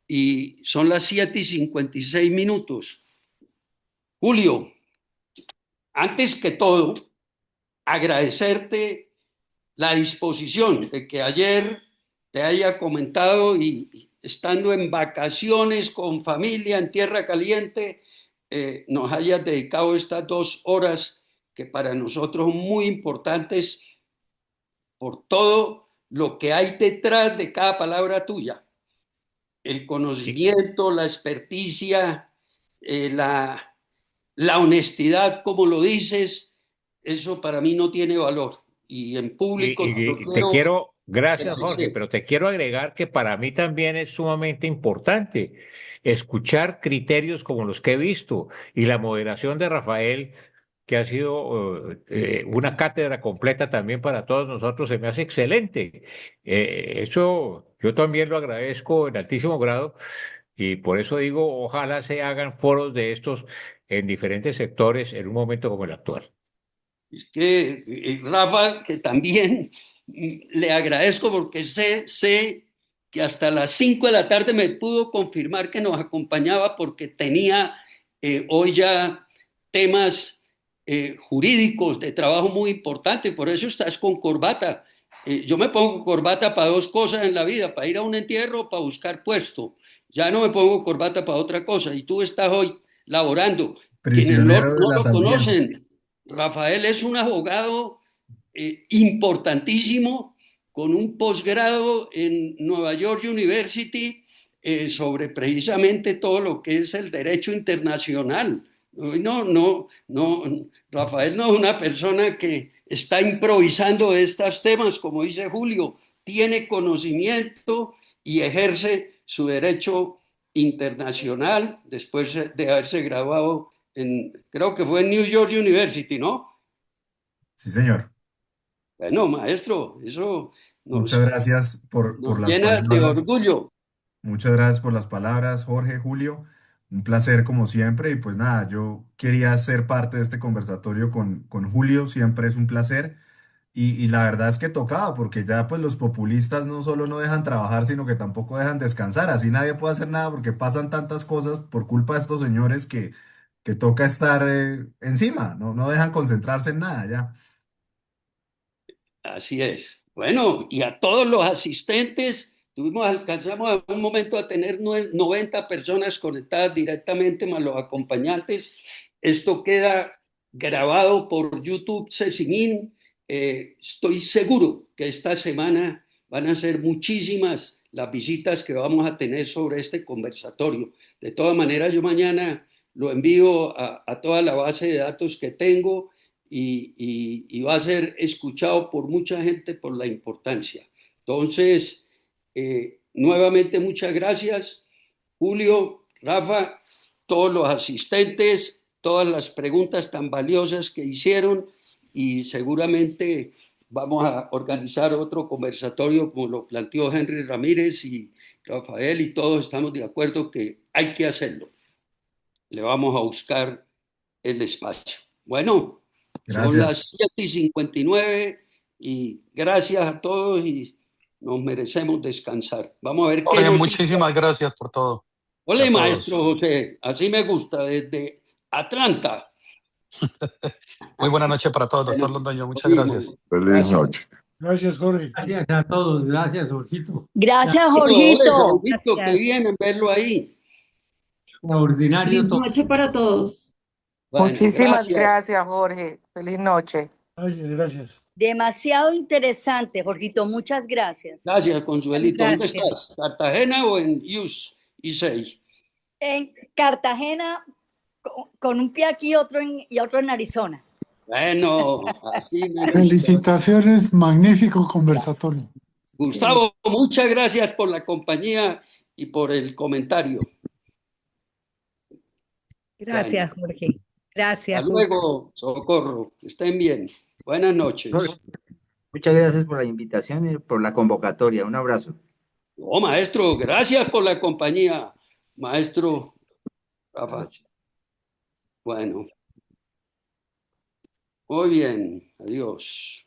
Y son las 7:56. Julio, antes que todo, agradecerte la disposición de que ayer te haya comentado y estando en vacaciones con familia en Tierra Caliente, nos hayas dedicado estas 2 horas que para nosotros son muy importantes por todo lo que hay detrás de cada palabra tuya. El conocimiento, la experticia, la honestidad, como lo dices, eso para mí no tiene valor. Y en público lo Te quiero quiero, gracias Jorge, agradecer. pero te quiero agregar que para mí también es sumamente importante escuchar criterios como los que he visto y la moderación de Rafael, que ha sido una cátedra completa también para todos nosotros, se me hace excelente. Eso yo también lo agradezco en altísimo grado y por eso digo, ojalá se hagan foros de estos en diferentes sectores en un momento como el actual. Es que, Rafa, que también le agradezco porque sé que hasta las 5 de la tarde me pudo confirmar que nos acompañaba porque tenía hoy ya temas jurídicos de trabajo muy importantes, por eso estás con corbata. Yo me pongo corbata para dos cosas en la vida, para ir a un entierro o para buscar puesto. Ya no me pongo corbata para otra cosa y tú estás hoy laborando. Quienes Prisionero de no las lo audiencias. conocen, Rafael es un abogado importantísimo con un posgrado en Nueva York University sobre precisamente todo lo que es el derecho internacional. No, Rafael no es una persona que está improvisando de estos temas, como dice Julio, tiene conocimiento y ejerce su derecho internacional después de haberse graduado creo que fue en New York University, ¿no? Sí, señor. Bueno, maestro, eso Muchas gracias por nos las llena de palabras. orgullo. Muchas gracias por las palabras, Jorge, Julio. Un placer como siempre. Y pues nada, yo quería ser parte de este conversatorio con Julio. Siempre es un placer. Y la verdad es que tocaba, porque ya pues los populistas no solo no dejan trabajar, sino que tampoco dejan descansar. Así nadie puede hacer nada porque pasan tantas cosas por culpa de estos señores que toca estar encima. No dejan concentrarse en nada ya. Así es. Bueno, y a todos los asistentes, alcanzamos a un momento a tener 90 personas conectadas directamente, más los acompañantes. Esto queda grabado por YouTube Cecimín. Estoy seguro que esta semana van a ser muchísimas las visitas que vamos a tener sobre este conversatorio. De todas maneras, yo mañana lo envío a toda la base de datos que tengo y va a ser escuchado por mucha gente por la importancia. Entonces, nuevamente muchas gracias, Julio, Rafa, todos los asistentes, todas las preguntas tan valiosas que hicieron y seguramente vamos a organizar otro conversatorio como lo planteó Henry Ramírez y Rafael y todos estamos de acuerdo que hay que hacerlo. Le vamos a buscar el espacio. Bueno. Son Gracias. las 7:59 y gracias a todos y nos merecemos descansar. Vamos a ver qué Jorge, noticias. muchísimas gracias por todo. Y Hola, a maestro todos. José, así me gusta, desde Atlanta. Muy buena noche para todos, Bueno, doctor Londoño. lo Muchas mismo. gracias. Feliz Gracias. noche. Gracias, Jorge. Gracias a todos, gracias, Jorgito. Gracias, Ole, Jorgito. Saúlito, qué bien en verlo ahí. Extraordinario Feliz todo. noche para todos. Bueno, Muchísimas gracias. gracias, Jorge. Feliz noche. Gracias, gracias. Demasiado interesante, Jorgito. Muchas gracias. Gracias, Consuelito. ¿Dónde Gracias. estás? ¿Cartagena o en Isei? En Cartagena, con un pie aquí y otro en Arizona. Bueno, así me gusta. Felicitaciones, magnífico conversatorio. Gustavo, muchas gracias por la compañía y por el comentario. Gracias, Jorge. Gracias. Hasta luego, Socorro. Que estén bien. Buenas noches. Muchas gracias por la invitación y por la convocatoria. Un abrazo. Oh, maestro, gracias por la compañía, maestro Rafa. Bueno, muy bien, adiós.